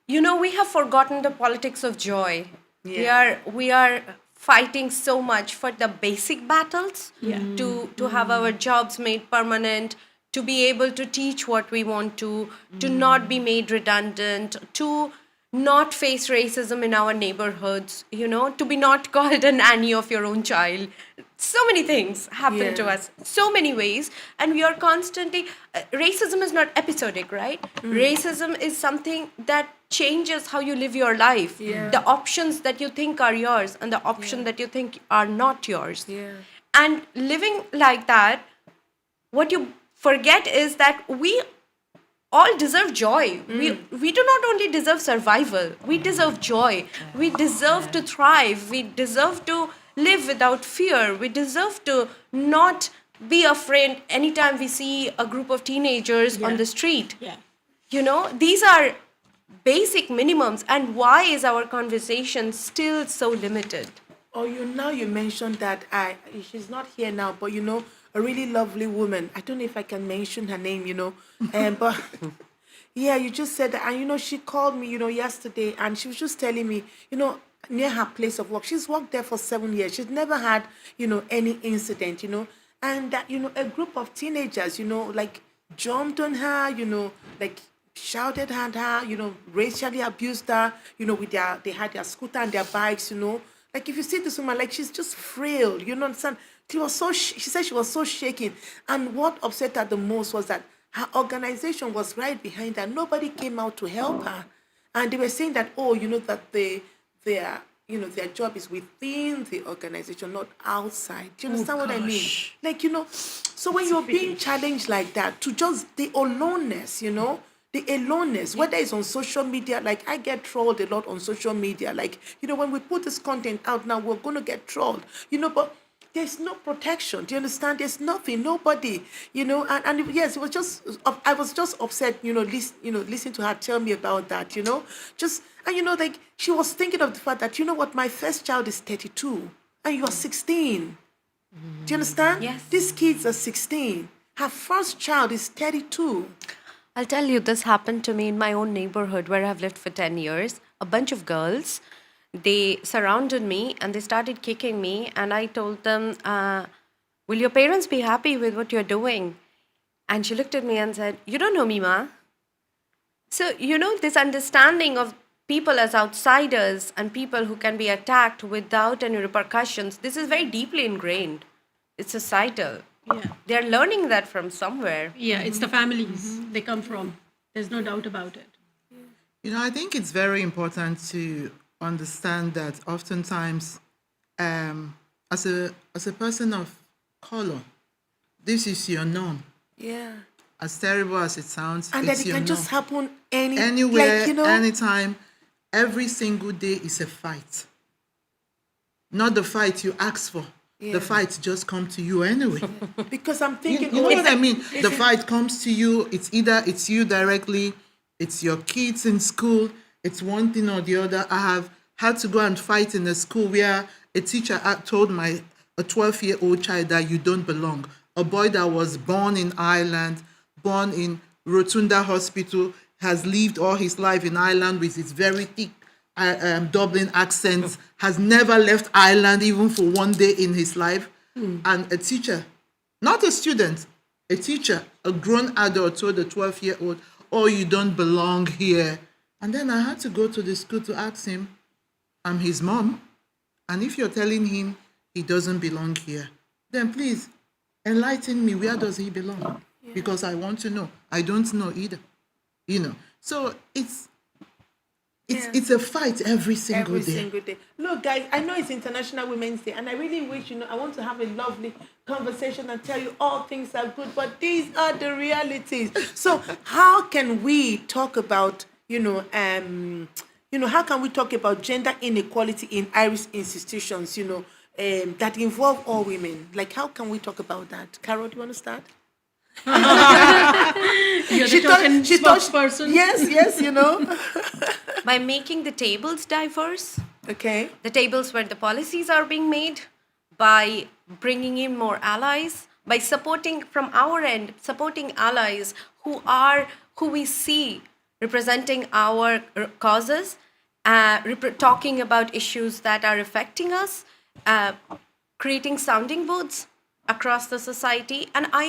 we have forgotten the politics of joy. We are fighting so much for the basic battles, to have our jobs made permanent, to be able to teach what we want to not be made redundant, to not face racism in our neighborhoods, to be not called a nanny of your own child. So many things happen to us, so many ways, and we are constantly. Racism is not episodic, right? Racism is something that changes how you live your life. The options that you think are yours and the options that you think are not yours. And living like that, what you forget is that we all deserve joy. We do not only deserve survival, we deserve joy. We deserve to thrive. We deserve to live without fear. We deserve to not be afraid anytime we see a group of teenagers on the street. These are basic minimums. And why is our conversation still so limited? Oh, you mentioned that she's not here now, but a really lovely woman. I don't know if I can mention her name, but yeah, you just said that, and she called me, yesterday, and she was just telling me, near her place of work, she's worked there for 7 years. She's never had, any incident, and that, a group of teenagers, like jumped on her, like shouted at her, racially abused her, with they had their scooter and their bikes, Like, if you see this woman, like, she's just frail, understand? She said she was so shaken. And what upset her the most was that her organization was right behind her. Nobody came out to help her. And they were saying that, that their job is within the organization, not outside. Do you understand what I mean? Like, so when you're being challenged like that, to just the aloneness, the aloneness, whether it's on social media, like I get trolled a lot on social media. Like, when we put this content out now, we're going to get trolled, but there's no protection. Do you understand? There's nothing, nobody, and yes, it was just, I was just upset, listening to her tell me about that, like, she was thinking of the fact that, what, my first child is 32 and you're 16. Do you understand? Yes. These kids are 16. Her first child is 32. I'll tell you, this happened to me in my own neighborhood where I've lived for 10 years. A bunch of girls, they surrounded me and they started kicking me. And I told them, will your parents be happy with what you're doing? And she looked at me and said, you don't know me, ma. So, this understanding of people as outsiders and people who can be attacked without any repercussions, this is very deeply ingrained. It's societal. Yeah. They're learning that from somewhere. Yeah, it's the families they come from. There's no doubt about it. I think it's very important to understand that oftentimes, as a person of color, this is your norm. Yeah. As terrible as it sounds, And it's that it your can norm. just happen Anywhere, like, anytime, every single day is a fight. Not the fight you ask for. Yeah. The fight just comes to you anyway. because I'm thinking, You know what I mean? The fight comes to you. It's either it's you directly, it's your kids in school, it's one thing or the other. I have had to go and fight in a school where a teacher told a 12-year-old child that you don't belong. A boy that was born in Ireland, born in Rotunda Hospital, has lived all his life in Ireland with his very thick Dublin accent, has never left Ireland even for one day in his life. And a teacher, not a student, a teacher, a grown adult told a 12-year-old, oh, you don't belong here. And then I had to go to the school to ask him, I'm his mom, and if you're telling him he doesn't belong here, then please enlighten me, where does he belong? Because I want to know. I don't know either. So It's a fight every single Every day. single day. Look, guys, I know it's International Women's Day, and I really wish, I want to have a lovely conversation and tell you all things are good, but these are the realities. So, how can we talk about, how can we talk about gender inequality in Irish institutions, that involve all women? Like, how can we talk about that? Carol, do you want to start? You're the token spokesperson. Yes, By making the tables diverse, Okay. the tables where the policies are being made, by bringing in more allies, by supporting from our end, supporting allies who we see representing our causes, talking about issues that are affecting us, creating sounding boards across the society. And I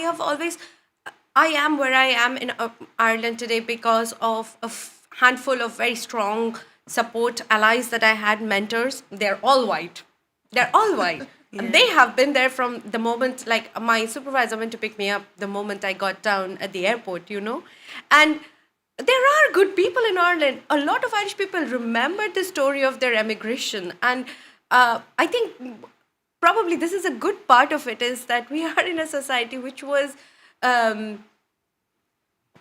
am where I am in Ireland today because of a handful of very strong support allies that I had, mentors. They're all white. And they have been there from the moment, like my supervisor went to pick me up the moment I got down at the airport, And there are good people in Ireland. A lot of Irish people remember the story of their emigration. And I think probably this is a good part of it, is that we are in a society which was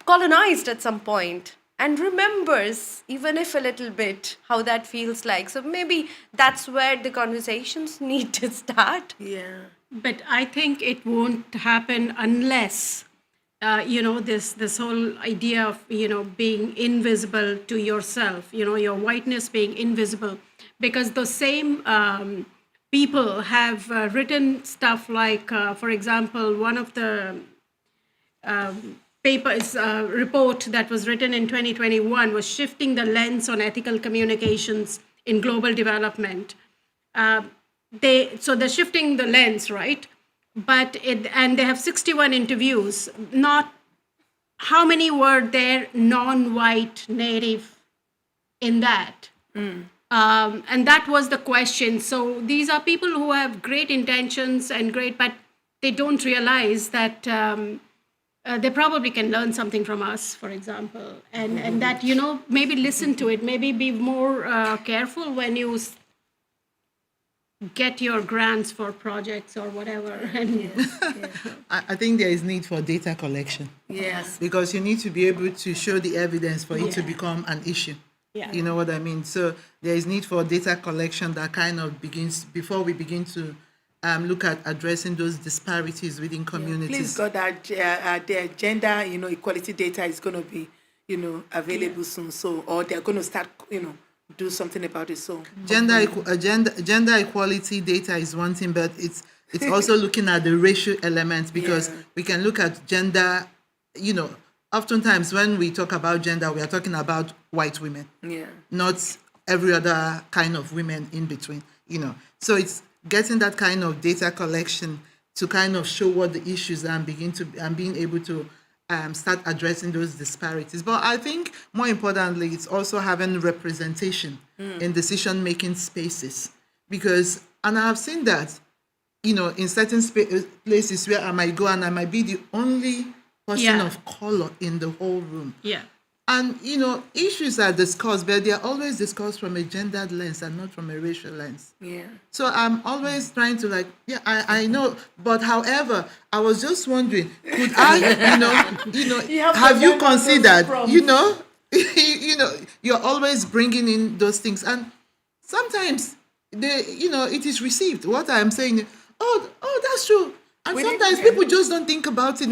colonized at some point and remembers, even if a little bit, how that feels like. So maybe that's where the conversations need to start. Yeah. But I think it won't happen unless, this whole idea of, being invisible to yourself, your whiteness being invisible. Because the same people have written stuff like, for example, one of the report that was written in 2021 was shifting the lens on ethical communications in global development. They're shifting the lens, right? And they have 61 interviews. Not how many were there non-white native in that? And that was the question. So these are people who have great intentions but they don't realize that they probably can learn something from us, for example, and that, maybe listen to it, maybe be more careful when you get your grants for projects or whatever. And I think there is need for data collection. Yes. Because you need to be able to show the evidence for it to become an issue. Yeah. You know what I mean? So there is need for data collection that kind of begins before we begin to look at addressing those disparities within communities. Please God, their gender, equality data is going to be, available soon. So, or they're going to start, do something about it. So, Gender equality data is one thing, but it's also looking at the racial element, because we can look at gender. Oftentimes when we talk about gender, we are talking about white women, not every other kind of women in between. So it's getting that kind of data collection to kind of show what the issues are and being able to start addressing those disparities. But I think more importantly, it's also having representation in decision-making spaces. Because, and I have seen that, in certain places where I might go and I might be the only person of color in the whole room. Yeah. And, issues are discussed, but they are always discussed from a gendered lens and not from a racial lens. Yeah. So I'm always trying to I know, but however, I was just wondering, could I, have you considered, you're always bringing in those things. And sometimes, it is received. What I'm saying, oh, that's true. And sometimes people just don't think about it,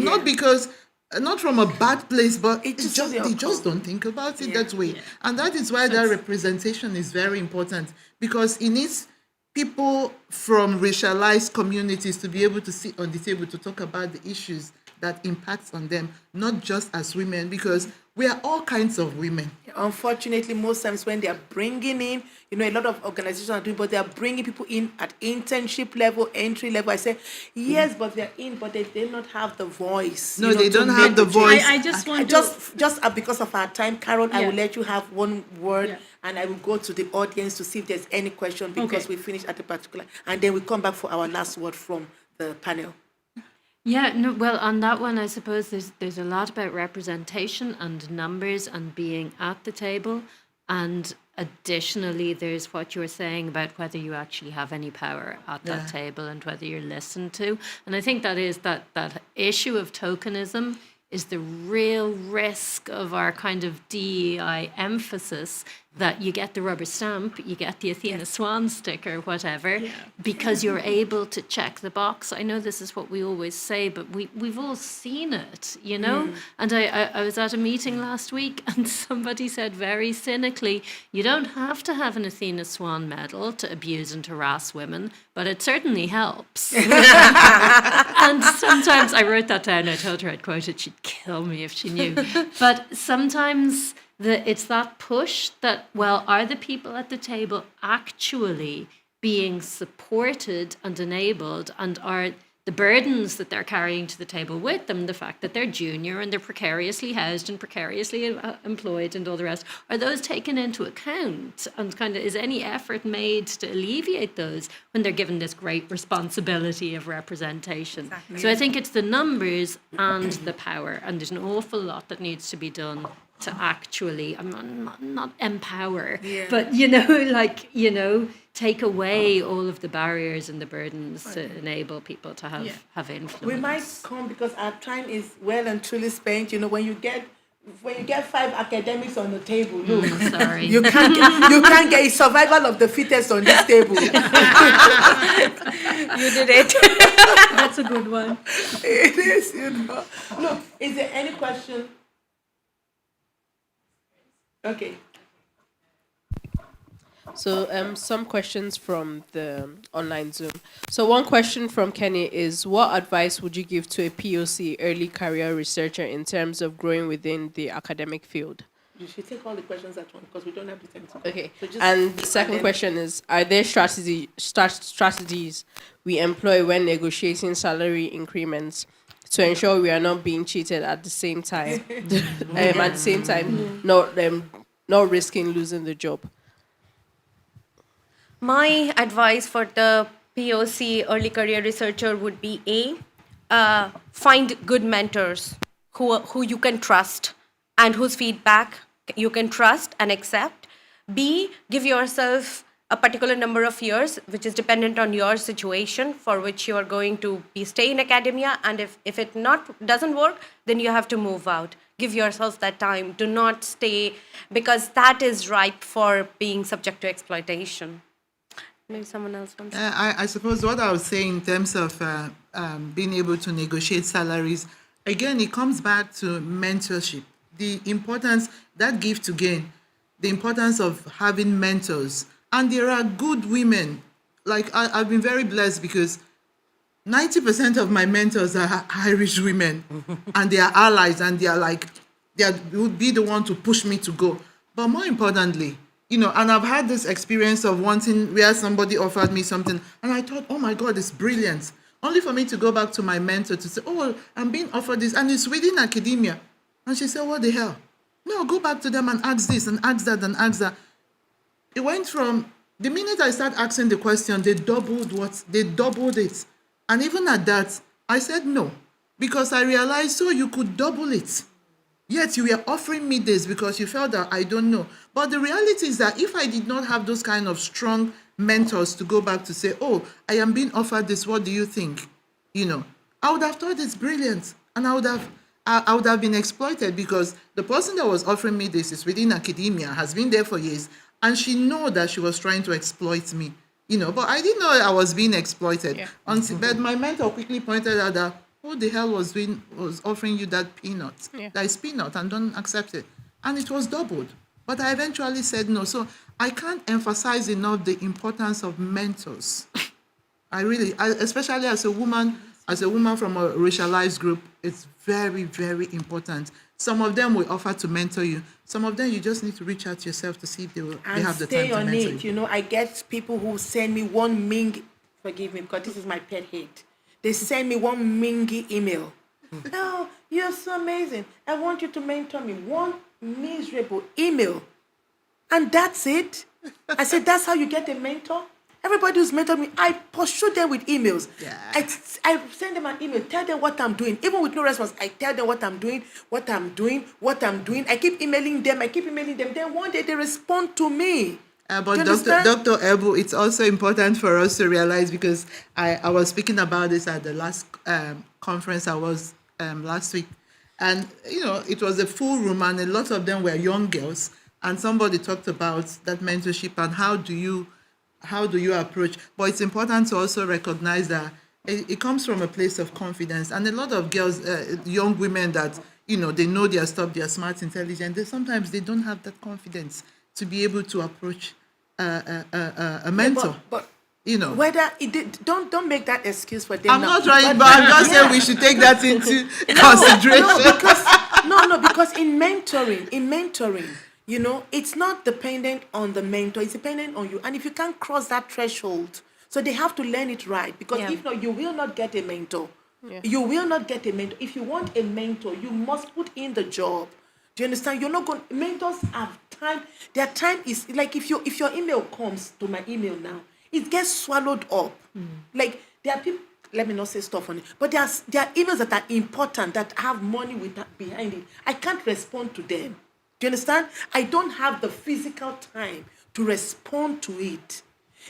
not from a bad place, but they just don't think about it that way. And that is why that representation is very important, because it needs people from racialized communities to be able to sit on the table to talk about the issues that impact on them, not just as women, because we are all kinds of women. Unfortunately, most times when they are bringing in, a lot of organizations are doing, but they are bringing people in at internship level, entry level. I say, yes, but they're in, but they do not have the voice. No, they don't have the voice. I just want just because of our time, Carol, I will let you have one word, Yeah. and I will go to the audience to see if there's any question, because we finish at a particular, and then we come back for our last word from the panel. Yeah, no, well, on that one, I suppose there's a lot about representation and numbers and being at the table. And additionally, there's what you're saying about whether you actually have any power at that table and whether you're listened to. And I think that is that issue of tokenism is the real risk of our kind of DEI emphasis, that you get the rubber stamp, you get the Athena Swan sticker, whatever, because you're able to check the box. I know this is what we always say, but we've all seen it, you know? And I was at a meeting last week and somebody said very cynically, you don't have to have an Athena Swan medal to abuse and harass women, but it certainly helps. And sometimes, I wrote that down, I told her I'd quote it, she'd kill me if she knew. But sometimes it's that push that, well, are the people at the table actually being supported and enabled, and are the burdens that they're carrying to the table with them, the fact that they're junior and they're precariously housed and precariously employed and all the rest, are those taken into account? And kind of, is any effort made to alleviate those when they're given this great responsibility of representation? Exactly. So I think it's the numbers and the power, and there's an awful lot that needs to be done to actually, I'm not empower, but, take away all of the barriers and the burdens to enable people to have influence. We might come because our time is well and truly spent. You know, when you get 5 academics on the table, look, Sorry. you can't get a survival of the fittest on this table. You did it. That's a good one. It is, you know. Look, is there any question? Okay. So some questions from the online Zoom. So one question from Kenny is, what advice would you give to a POC early career researcher in terms of growing within the academic field? You should take all the questions at once because we don't have the time to. Okay. So And the second question is, are there strategies we employ when negotiating salary increments to ensure we are not being cheated at the same time? Not risking losing the job. My advice for the POC early career researcher would be find good mentors who you can trust and whose feedback you can trust and accept. B, give yourself a particular number of years, which is dependent on your situation, for which you are going to stay in academia. And if it doesn't work, then you have to move out. Give yourself that time. Do not stay, because that is ripe for being subject to exploitation. Maybe someone else wants to. I suppose what I was saying in terms of being able to negotiate salaries, again, it comes back to mentorship. The importance, that give to gain, the importance of having mentors. And there are good women. Like, I've been very blessed because 90% of my mentors are Irish women and they are allies, and they would be the one to push me to go. But more importantly, and I've had this experience of wanting, where somebody offered me something and I thought, oh my God, it's brilliant. Only for me to go back to my mentor to say, oh, I'm being offered this and it's within academia. And she said, what the hell? No, go back to them and ask this and ask that and ask that. It went from, the minute I started asking the question, they doubled it. And even at that, I said no, because I realized, so you could double it. Yet you were offering me this because you felt that I don't know. But the reality is that if I did not have those kind of strong mentors to go back to say, oh, I am being offered this, what do you think? I would have thought it's brilliant. And I would have been exploited, because the person that was offering me this is within academia, has been there for years, and she knew that she was trying to exploit me. But I didn't know I was being exploited. Yeah. But my mentor quickly pointed out that, who the hell was offering you that peanut? Yeah. That is peanut, and don't accept it. And it was doubled. But I eventually said no. So I can't emphasize enough the importance of mentors. Especially as a woman from a racialized group, it's very, very important. Some of them will offer to mentor you. Some of them you just need to reach out yourself to see if they have the time to mentor you. I get people who send me one Ming, forgive me because this is my pet hate. They send me one Mingy email. Oh, you're so amazing. I want you to mentor me. One miserable email. And that's it. I said, that's how you get a mentor? Everybody who's mentored me, I pursue them with emails. Yeah. I send them an email, tell them what I'm doing. Even with no response, I tell them what I'm doing. I keep emailing them. Then one day they respond to me. But Do you Dr. understand? Ebun, it's also important for us to realize, because I was speaking about this at the last conference I was last week. And, it was a full room and a lot of them were young girls. And somebody talked about that mentorship and how do you approach. But it's important to also recognize that it comes from a place of confidence. And a lot of girls, young women that, they know their stuff, they're smart, intelligent, sometimes they don't have that confidence to be able to approach a mentor. But Whether don't make that excuse for them. I'm now. not trying, but I'm just saying we should take that into consideration. Because in mentoring, it's not dependent on the mentor, it's dependent on you. And if you can't cross that threshold, so they have to learn it right. Because if not, you will not get a mentor. Yeah. You will not get a mentor. If you want a mentor, you must put in the job. Do you understand? You're not going. Mentors have time. Their time is like if your email comes to my email now, it gets swallowed up. Like there are people. Let me not say stuff on it, but there are emails that are important that have money behind it. I can't respond to them. Do you understand? I don't have the physical time to respond to it.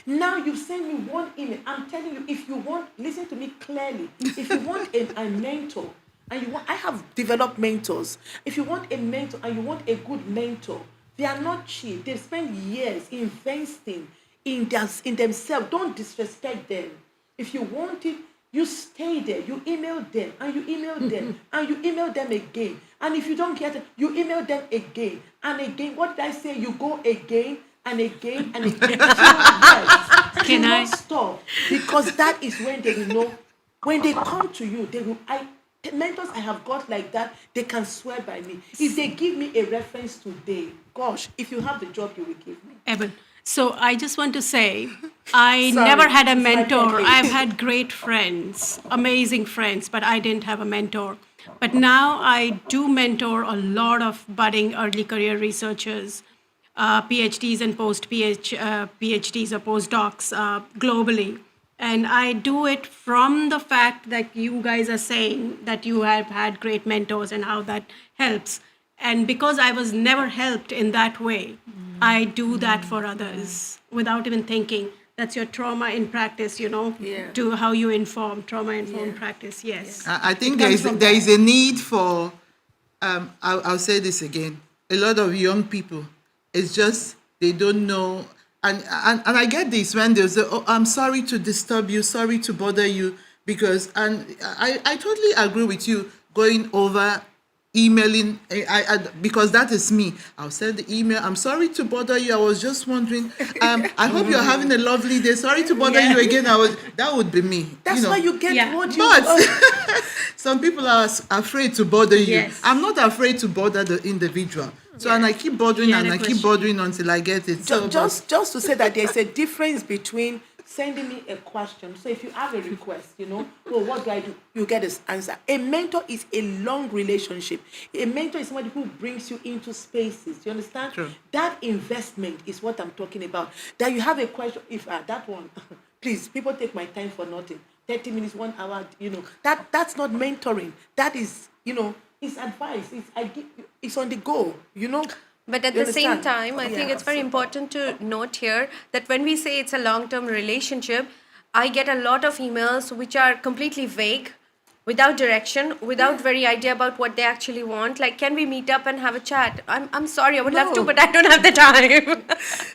Now you send me one email. I'm telling you, if you want, listen to me clearly. If you want a mentor, and I have developed mentors. If you want a mentor and you want a good mentor, they are not cheap. They spend years investing in themselves. Don't disrespect them. If you want it, you stay there. You email them and you email them and you email them again. And if you don't get it, you email them again and again. What did I say? You go again and again and again. Can I stop? Because that is when they will know. When they come to you, they will. Mentors I have got like that, they can swear by me. If they give me a reference today, gosh, if you have the job, you will give me. Ebun, so I just want to say, I Sorry, never had a it's my mentor. birthday. I've had great friends, amazing friends, but I didn't have a mentor. But now I do mentor a lot of budding early career researchers, PhDs and PhDs or postdocs globally. And I do it from the fact that you guys are saying that you have had great mentors and how that helps. And because I was never helped in that way, I do that for others without even thinking. That's your trauma in practice, to how you inform, trauma-informed practice, yes. I think It there comes is from there is a need for, I'll say this again, a lot of young people, it's just they don't know, and I get this when they say, oh, I'm sorry to disturb you, sorry to bother you, because, and I totally agree with you, going over emailing, because that is me. I'll send the email. I'm sorry to bother you. I was just wondering. I hope you're having a lovely day. Sorry to bother you again. That would be me. That's why you get Yeah. what you But some people are afraid to bother you. Yes. I'm not afraid to bother the individual. So and I keep bothering Yeah, and the I keep question. bothering until I get it. So, just to say that there's a difference between sending me a question. So if you have a request, well, what do I do? You get this answer. A mentor is a long relationship. A mentor is somebody who brings you into spaces. Do you understand? True. That investment is what I'm talking about. That you have a question, if that one, please, people take my time for nothing. 30 minutes, 1 hour, that's not mentoring. That is, it's advice. It's on the go, But at You the same understand? time, I think Yeah. it's very important to note here that when we say it's a long-term relationship, I get a lot of emails which are completely vague, without direction, without very idea about what they actually want. Like, can we meet up and have a chat? I'm sorry, I would love to, No. but I don't have the time.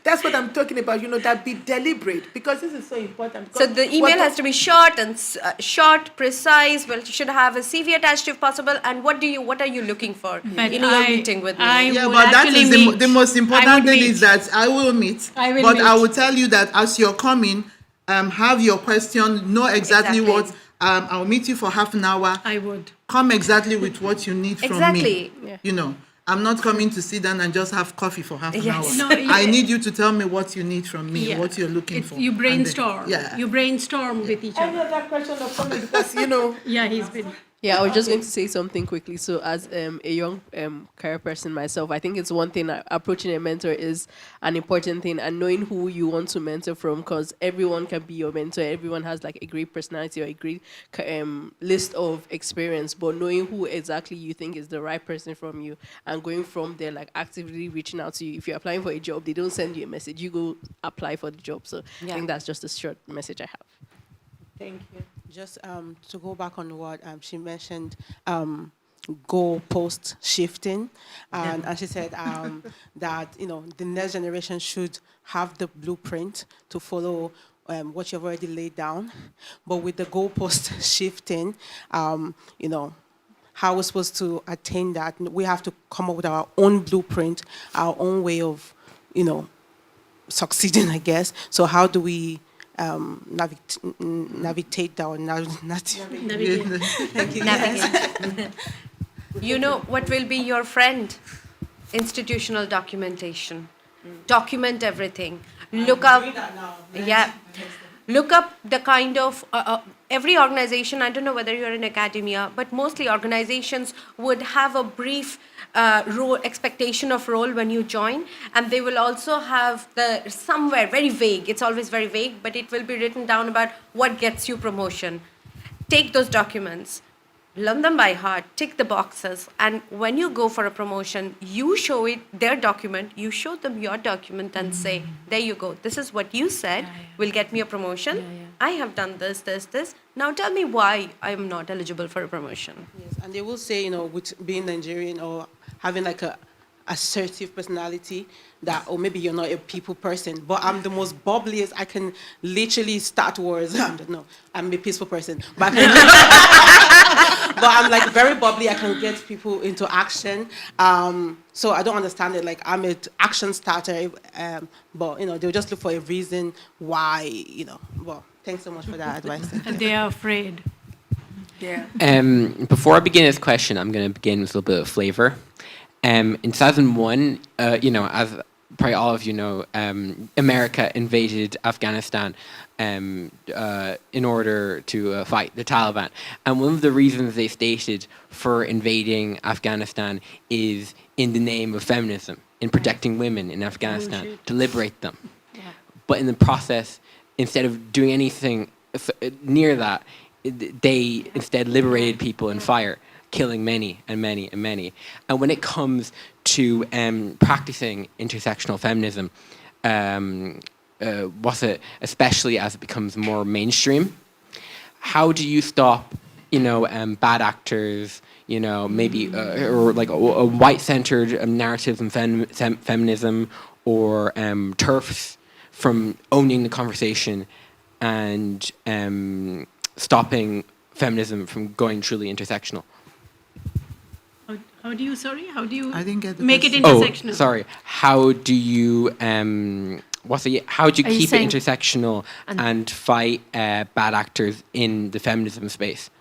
That's what I'm talking about, that be deliberate, because this is so important. So the email has to be short and short, precise. Well, you should have a CV attached if possible. And what are you looking for But in your meeting with me? yeah, would but that actually is meet. the most I important would thing meet. is that I will meet. I will but I meet. will tell you that as you're coming, have your question, know exactly Exactly. what. I'll meet you for half an hour. I would. Come exactly with what you need from Exactly. me. I'm not coming to sit down and just have coffee for half an Yes. hour. No, I need you to tell me what you need from me, Yeah. what you're looking for. You And then- brainstorm. yeah. You brainstorm with each Any other. other question or comment? Because, Yeah, he's been. Yeah, I was just going to say something quickly. So, as a young career person myself, I think it's one thing approaching a mentor is an important thing, and knowing who you want to mentor from, because everyone can be your mentor. Everyone has like a great personality or a great list of experience, but knowing who exactly you think is the right person from you and going from there, like actively reaching out to you. If you're applying for a job, they don't send you a message, you go apply for the job. So, I think that's just a short message I have. Thank you. Just to go back on what she mentioned, goal post shifting, and she said that the next generation should have the blueprint to follow what you've already laid down, but with the goal post shifting, how we're supposed to attain that, we have to come up with our own blueprint, our own way of succeeding, I guess. So how do we navigate that or Navigate. Thank you. Navigate. You know what will be your friend? Institutional documentation. Document everything. Look up. Yeah. Look up the kind of every organization. I don't know whether you're in academia, but mostly organizations would have a brief role expectation of role when you join, and they will also have the somewhere very vague. It's always very vague, but it will be written down about what gets you promotion. Take those documents. Learn them by heart, tick the boxes, and when you go for a promotion, you show it their document, you show them your document and say, there you go, this is what you said will get me a promotion. I have done this. Now tell me why I am not eligible for a promotion. Yes, and they will say, with being Nigerian or having like a assertive personality, that, or maybe you're not a people person, but I'm the most bubbliest. I can literally start words. I don't know. I'm a peaceful person, but but I'm like very bubbly. I can get people into action. So I don't understand it. Like, I'm an action starter, but they'll just look for a reason why. Well, thanks so much for that advice. And they are afraid. Yeah. Before I begin this question, I'm going to begin with a little bit of flavor. In 2001, as probably all of you know, America invaded Afghanistan in order to fight the Taliban. And one of the reasons they stated for invading Afghanistan is in the name of feminism, in protecting women in Afghanistan, to liberate them. Yeah. But in the process, instead of doing anything near that, they instead liberated people in fire, killing many and many and many. And when it comes to practicing intersectional feminism, especially as it becomes more mainstream, how do you stop, bad actors, maybe or like a white-centered narrative in feminism, or TERFs from owning the conversation and stopping feminism from going truly intersectional? How do you I didn't get the make it question. intersectional? Oh, sorry. How do you how do you Are you keep it saying- intersectional and fight bad actors in the feminism space?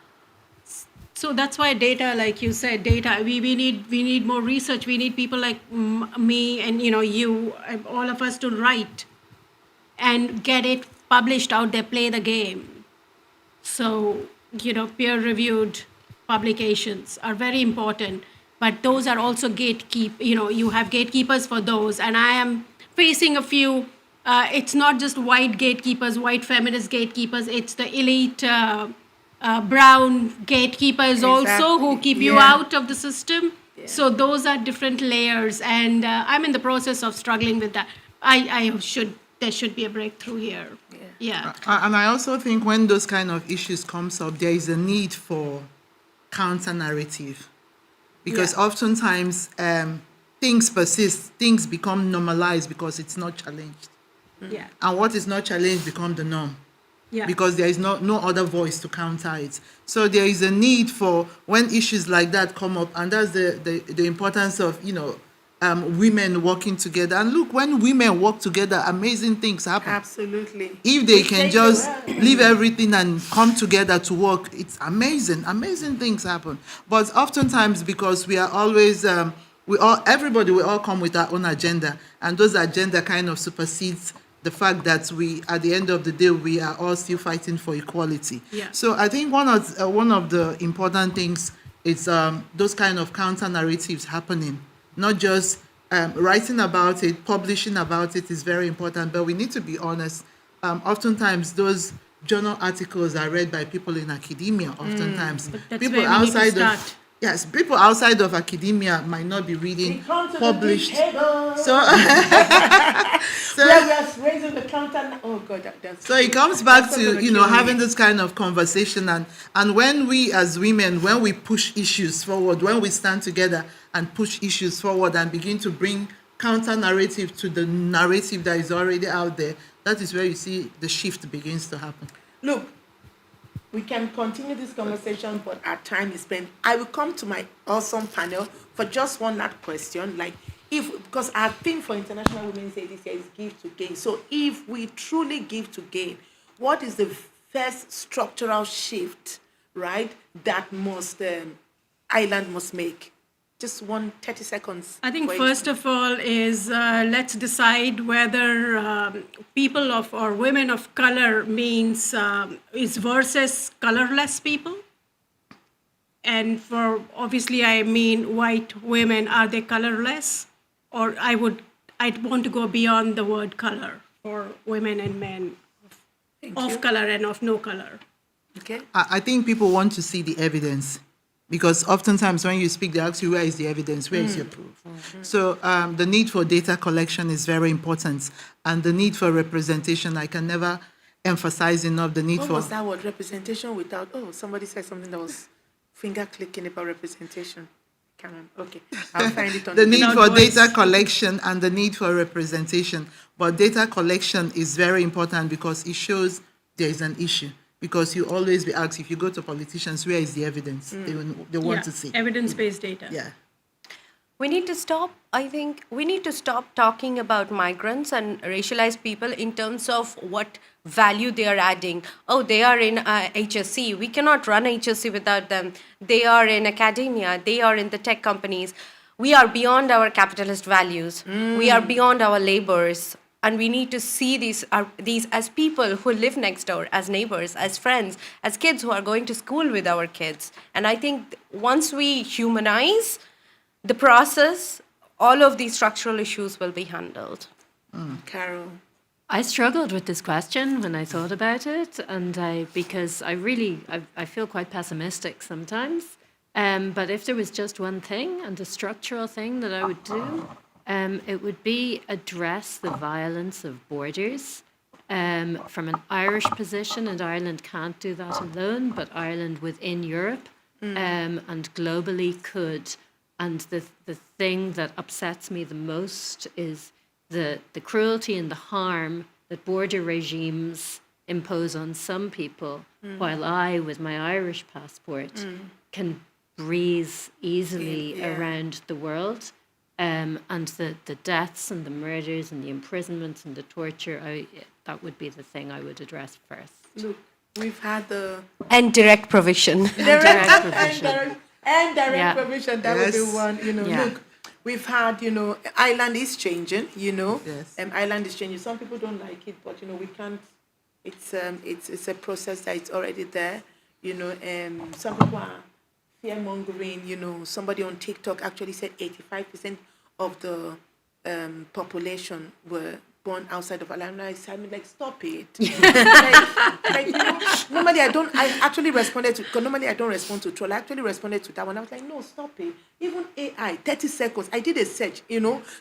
So that's why data, like you said, data. We need more research. We need people like me and you, all of us to write and get it published out there. Play the game. So peer-reviewed publications are very important, but those are also you have gatekeepers for those, and I am facing a few. It's not just white gatekeepers, white feminist gatekeepers. It's the elite brown gatekeepers also who keep you out of the system. Yeah. So those are different layers, and I'm in the process of struggling with that. There should be a breakthrough here. Yeah. And I also think when those kind of issues comes up, there is a need for counter-narrative. Because oftentimes things persist, things become normalized because it's not challenged. Yeah. And what is not challenged becomes the norm. Yeah. Because there is no other voice to counter it. So there is a need for, when issues like that come up, and that's the importance of, women working together. And look, when women work together, amazing things happen. Absolutely. If they can just leave everything and come together to work, it's amazing. Amazing things happen. But oftentimes, because we are always, we all come with our own agenda, and those agenda kind of supersedes the fact that we, at the end of the day, we are all still fighting for equality. Yeah. So I think one of the important things is those kind of counter narratives happening, not just writing about it, publishing about it is very important, but we need to be honest. Oftentimes, those journal articles are read by people in academia. Oftentimes, That's people where we need to outside start. of yes, people outside of academia might not be reading published. So, Where we are raising the counter. Oh God, that's so it comes back that's to gonna kill me. having this kind of conversation, and when we as women, when we push issues forward, when we stand together and push issues forward and begin to bring counter narrative to the narrative that is already out there, that is where you see the shift begins to happen. Look, we can continue this conversation, but our time is spent. I will come to my awesome panel for just one last question. Like, because our theme for International Women's Day this year is give to gain. So if we truly give to gain, what is the first structural shift, right, that Ireland must make? Just 30 seconds. I think for each first of all is let's decide whether people of or women of color means is versus colorless people. And for obviously I mean white women, are they colorless? Or I'd want to go beyond the word color for women and men of color and of no color. Okay. I think people want to see the evidence, because oftentimes when you speak, they ask you, where is the evidence? Where is your proof? So the need for data collection is very important, and the need for representation. I can never emphasize enough the need What for. was that word? Representation without. Oh, somebody said something that was finger clicking about representation. Can't remember. Okay, I'll find it on The need Without for voice. data collection and the need for representation. But data collection is very important because it shows there is an issue. Because you always be asked, if you go to politicians, where is the evidence? They want to see. Evidence-based data. Yeah. We need to stop, I think, we need to stop talking about migrants and racialized people in terms of what value they are adding. Oh, they are in HSC. We cannot run HSC without them. They are in academia. They are in the tech companies. We are beyond our capitalist values. We are beyond our labors. And we need to see these as people who live next door, as neighbors, as friends, as kids who are going to school with our kids. And I think once we humanize the process, all of these structural issues will be handled. Carol. I struggled with this question when I thought about it, and because I feel quite pessimistic sometimes. But if there was just one thing, and a structural thing that I would do, it would be address the violence of borders from an Irish position, and Ireland can't do that alone, but Ireland within Europe and globally could. And the thing that upsets me the most is the cruelty and the harm that border regimes impose on some people, while I, with my Irish passport, can breeze easily around the world. And the deaths and the murders and the imprisonments and the torture, that would be the thing I would address first. Look, we've had the And direct provision. Direct provision. and direct Yeah. provision. That would be Yes. one. Yeah. Look, we've had. Ireland is changing. Yes. Ireland is changing. Some people don't like it, but we can't. It's a process that is already there. Some people are fear mongering. Somebody on TikTok actually said 85% of the population were born outside of Ireland. I mean, like, stop it. Normally I actually responded to, because normally I don't respond to troll. I actually responded to that one. I was like, no, stop it. Even AI, 30 seconds. I did a search,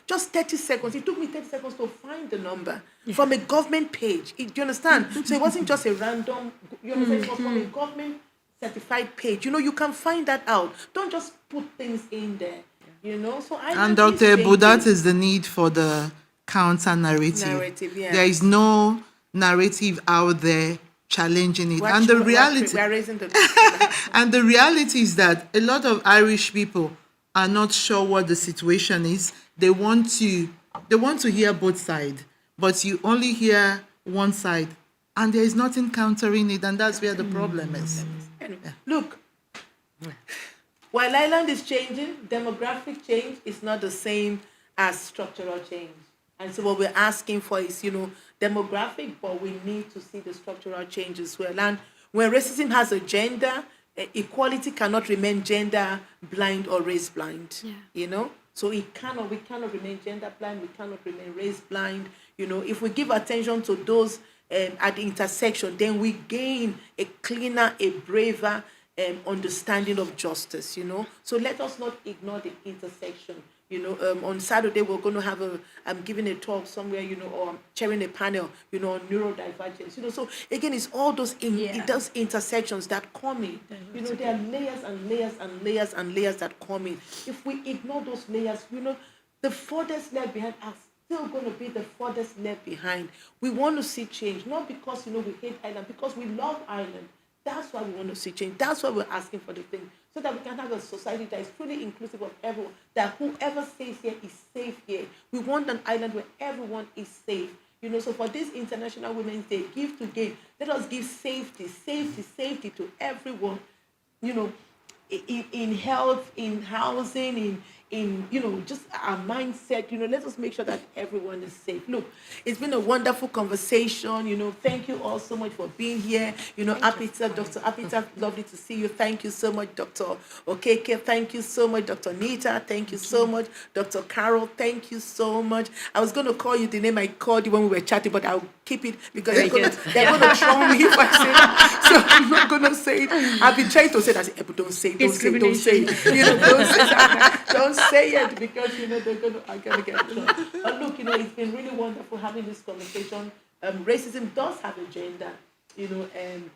just 30 seconds. It took me 30 seconds to find the number from a government page. Do you understand? So it wasn't just a random, you understand? It was from a government certified page. You can find that out. Don't just put things in there. So And Dr. Ebun, that is the need for the counter narrative. Yeah. There is no narrative out there challenging it. And the reality we are raising the and the reality is that a lot of Irish people are not sure what the situation is. They want to hear both sides, but you only hear one side, and there is nothing countering it, and that's where the problem is. Look, while Ireland is changing, demographic change is not the same as structural change. And so what we're asking for is, demographic, but we need to see the structural changes as well. And when racism has a gender, equality cannot remain gender blind or race blind. So we cannot remain gender blind, we cannot remain race blind. If we give attention to those at the intersection, then we gain a cleaner, a braver understanding of justice. So let us not ignore the intersection. On Saturday we're going to have I'm giving a talk somewhere, or I'm chairing a panel, on neurodivergence. So again, it's all those those intersections that come in. There are layers and layers and layers and layers that come in. If we ignore those layers, the furthest left behind are still going to be the furthest left behind. We want to see change, not because we hate Ireland, because we love Ireland. That's why we want to see change. That's why we're asking for the thing, so that we can have a society that is truly inclusive of everyone, that whoever stays here is safe here. We want an island where everyone is safe. So for this International Women's Day, Give to Gain, let us give safety to everyone, in health, in housing, in just our mindset. Let us make sure that everyone is safe. Look, it's been a wonderful conversation. Thank you all so much for being here. Apita, Dr. Apita, lovely to see you. Thank you so much, Dr. Okeke. Thank you so much, Dr. Nita. Thank you so much, Dr. Carol. Thank you so much. I was going to call you the name I called you when we were chatting, but I'll keep it because they're going to throw me if I say that. So I'm not going to say it. I've been trying to say that. But don't say it. Don't say it. Don't say it. Don't say that. Don't say it, because I'm gonna get in trouble. But look, it's been really wonderful having this conversation. Racism does have a gender, and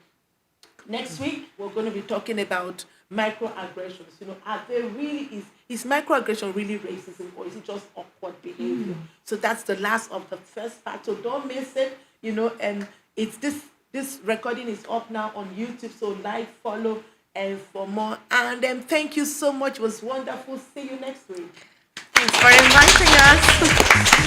next week we're going to be talking about microaggressions. Are they really is microaggression really racism, or is it just awkward behavior? So that's the last of the first part. So don't miss it. It's this recording is up now on YouTube. So like, follow, and for more. And thank you so much. It was wonderful. See you next week. Thanks for inviting us.